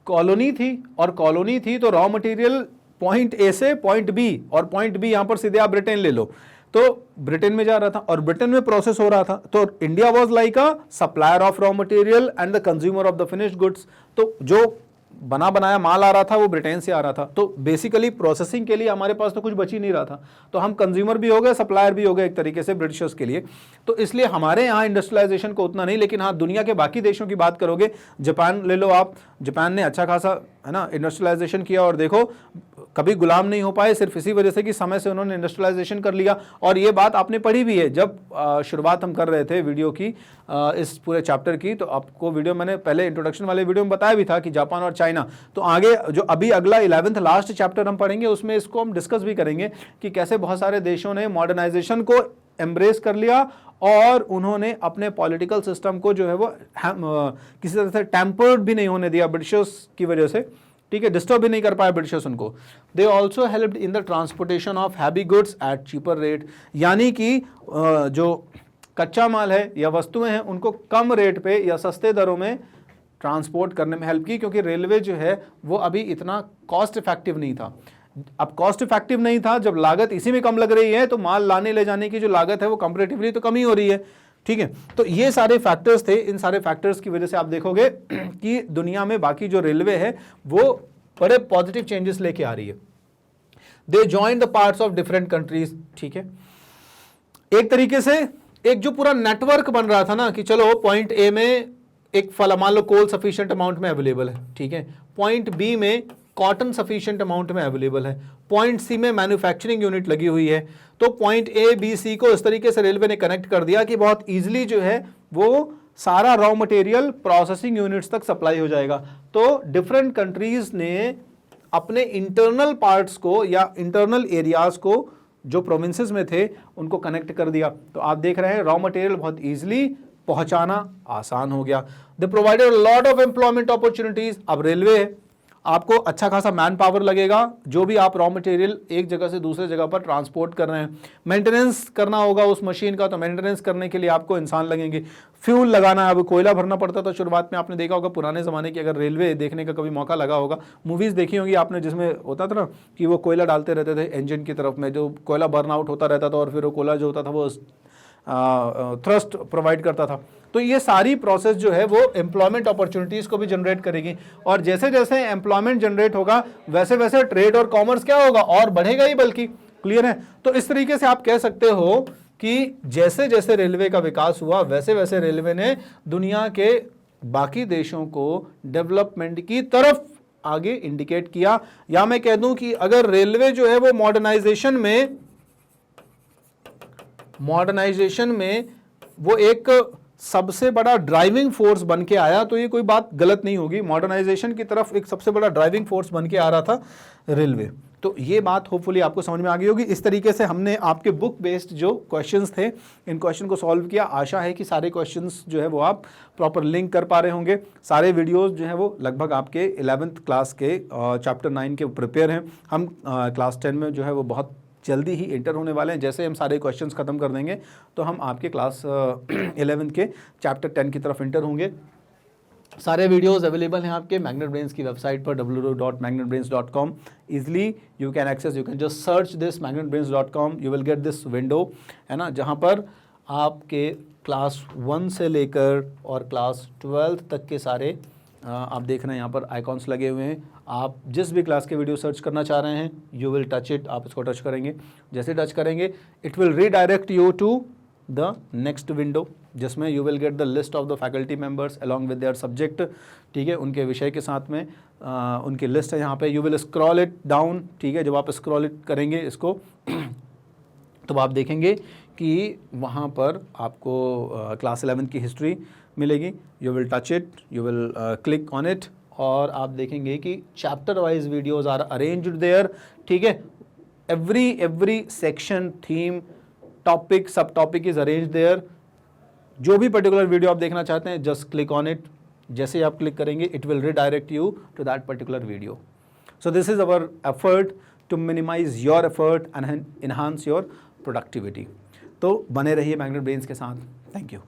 कॉलोनी थी, और कॉलोनी थी तो रॉ मटेरियल पॉइंट ए से पॉइंट बी, और पॉइंट बी यहां पर सीधे आप ब्रिटेन ले लो, तो ब्रिटेन में जा रहा था और ब्रिटेन में प्रोसेस हो रहा था। तो India was like a supplier of raw material and the consumer of the finished goods. तो जो बना बनाया माल आ रहा था वो ब्रिटेन से आ रहा था। तो बेसिकली प्रोसेसिंग के लिए हमारे पास तो कुछ बच ही नहीं रहा था, तो हम कंज्यूमर भी हो गए, सप्लायर भी हो गए एक तरीके से ब्रिटिशर्स के लिए। तो इसलिए हमारे यहाँ इंडस्ट्रियलाइजेशन को उतना नहीं, लेकिन हाँ दुनिया के बाकी देशों की बात करोगे, जापान ले लो आप, जापान ने अच्छा खासा है ना इंडस्ट्रियलाइजेशन किया, और देखो कभी गुलाम नहीं हो पाए सिर्फ इसी वजह से कि समय से उन्होंने इंडस्ट्रियलाइजेशन कर लिया। और ये बात आपने पढ़ी भी है जब शुरुआत हम कर रहे थे वीडियो की इस पूरे चैप्टर की, तो आपको वीडियो मैंने पहले इंट्रोडक्शन वाले वीडियो में बताया भी था कि जापान और चाइना। तो आगे जो अभी अगला 11th लास्ट चैप्टर हम पढ़ेंगे उसमें इसको हम डिस्कस भी करेंगे कि कैसे बहुत सारे देशों ने मॉडर्नाइजेशन को एम्ब्रेस कर लिया और उन्होंने अपने पॉलिटिकल सिस्टम को जो है वो किसी तरह से टेम्पर्ड भी नहीं होने दिया ब्रिटिशर्स की वजह से, ठीक है, डिस्टर्ब भी नहीं कर पाए ब्रिटिशर्स उनको। They also helped in the transportation of heavy goods at cheaper rate, यानी कि जो कच्चा माल है या वस्तुएं हैं उनको कम रेट पे या सस्ते दरों में ट्रांसपोर्ट करने में हेल्प की, क्योंकि रेलवे जो है वो अभी इतना कॉस्ट इफेक्टिव नहीं था। अब कॉस्ट इफेक्टिव नहीं था, जब लागत इसी में कम लग रही है तो माल लाने ले जाने की जो लागत है वो कंपैरेटिवली तो कम ही हो रही है, ठीक है। तो ये सारे फैक्टर्स थे, इन सारे फैक्टर्स की वजह से आप देखोगे कि दुनिया में बाकी जो रेलवे है वो बड़े पॉजिटिव चेंजेस लेके आ रही है। They join the parts of different countries, ठीक है। एक तरीके से एक जो पूरा नेटवर्क बन रहा था ना कि चलो पॉइंट ए में एक फल मान लो कोल सफिशिएंट अमाउंट में अवेलेबल है, ठीक है, पॉइंट बी में कॉटन सफिशिएंट अमाउंट में अवेलेबल है, पॉइंट सी में मैन्युफैक्चरिंग यूनिट लगी हुई है, तो पॉइंट ए बी सी को इस तरीके से रेलवे ने कनेक्ट कर दिया कि बहुत इजीली जो है वो सारा रॉ मटेरियल प्रोसेसिंग यूनिट्स तक सप्लाई हो जाएगा। तो डिफरेंट कंट्रीज ने अपने इंटरनल पार्ट्स को या इंटरनल एरियाज को जो प्रोविंसेस में थे उनको कनेक्ट कर दिया। तो आप देख रहे हैं रॉ मटेरियल बहुत इजीली पहुंचाना आसान हो गया। दे provided lot of employment opportunities. अब रेलवे आपको अच्छा खासा मैन पावर लगेगा, जो भी आप रॉ मटेरियल एक जगह से दूसरे जगह पर ट्रांसपोर्ट कर रहे हैं, मेंटेनेंस करना होगा उस मशीन का, तो मेंटेनेंस करने के लिए आपको इंसान लगेंगे, फ्यूल लगाना है। अब कोयला भरना पड़ता था शुरुआत में, आपने देखा होगा पुराने ज़माने की, अगर रेलवे देखने का कभी मौका लगा होगा, मूवीज़ देखी होंगी आपने जिसमें होता था ना कि वो कोयला डालते रहते थे इंजन की तरफ में, जो कोयला बर्न आउट होता रहता था और फिर वो कोयला जो होता था वो थ्रस्ट प्रोवाइड करता था। तो ये सारी प्रोसेस जो है वो एम्प्लॉयमेंट अपॉर्चुनिटीज को भी जनरेट करेगी, और जैसे जैसे एम्प्लॉयमेंट जनरेट होगा वैसे वैसे ट्रेड और कॉमर्स क्या होगा, और बढ़ेगा ही बल्कि। क्लियर है? तो इस तरीके से आप कह सकते हो कि जैसे जैसे रेलवे का विकास हुआ वैसे वैसे रेलवे ने दुनिया के बाकी देशों को डेवलपमेंट की तरफ आगे इंडिकेट किया। या मैं कह दूं कि अगर रेलवे जो है वो मॉडर्नाइजेशन में वो एक सबसे बड़ा ड्राइविंग फोर्स बन के आया, तो ये कोई बात गलत नहीं होगी। मॉडर्नाइजेशन की तरफ एक सबसे बड़ा ड्राइविंग फोर्स बन के आ रहा था रेलवे। तो ये बात होपफुली आपको समझ में आ गई होगी। इस तरीके से हमने आपके बुक बेस्ड जो क्वेश्चंस थे इन क्वेश्चन को सॉल्व किया। आशा है कि सारे क्वेश्चंस जो है वो आप प्रॉपर लिंक कर पा रहे होंगे। सारे वीडियोस जो है वो लगभग आपके 11th क्लास के चैप्टर 9 के प्रिपेयर हैं। हम क्लास 10 में जो है वो बहुत जल्दी ही इंटर होने वाले हैं। जैसे हम सारे क्वेश्चंस खत्म कर देंगे तो हम आपके क्लास 11 के चैप्टर 10 की तरफ इंटर होंगे। सारे वीडियोस अवेलेबल हैं आपके मैग्नेट ब्रेन्स की वेबसाइट पर www.magnetbrains.com। Easily you can access, you can just search this magnetbrains.com, you will get this window, है ना, जहां पर आपके क्लास 1 से लेकर और क्लास 12 तक के सारे आप देख रहे हैं यहाँ पर आइकॉन्स लगे हुए हैं। आप जिस भी क्लास के वीडियो सर्च करना चाह रहे हैं यू विल टच इट, आप इसको टच करेंगे, जैसे टच करेंगे it will redirect you to the next window, जिसमें you will get the list of the faculty members along with their subject. ठीक है, उनके विषय के साथ में उनकी लिस्ट है यहाँ पे। You will scroll it down. ठीक है, जब आप स्क्रॉल इट करेंगे इसको तो आप देखेंगे कि वहाँ पर आपको क्लास 11 की हिस्ट्री मिलेगी। You will touch it, you will click on it, और आप देखेंगे कि chapter wise videos are arranged there. ठीक है, every section, theme, topic, sub topic is arranged there. जो भी पर्टिकुलर वीडियो आप देखना चाहते हैं जस्ट क्लिक ऑन इट। जैसे ही आप क्लिक करेंगे it will redirect you to that particular video. So this is our effort to minimise your effort and enhance your productivity. तो बने रहिए मैग्नेट ब्रेन्स के साथ। Thank you.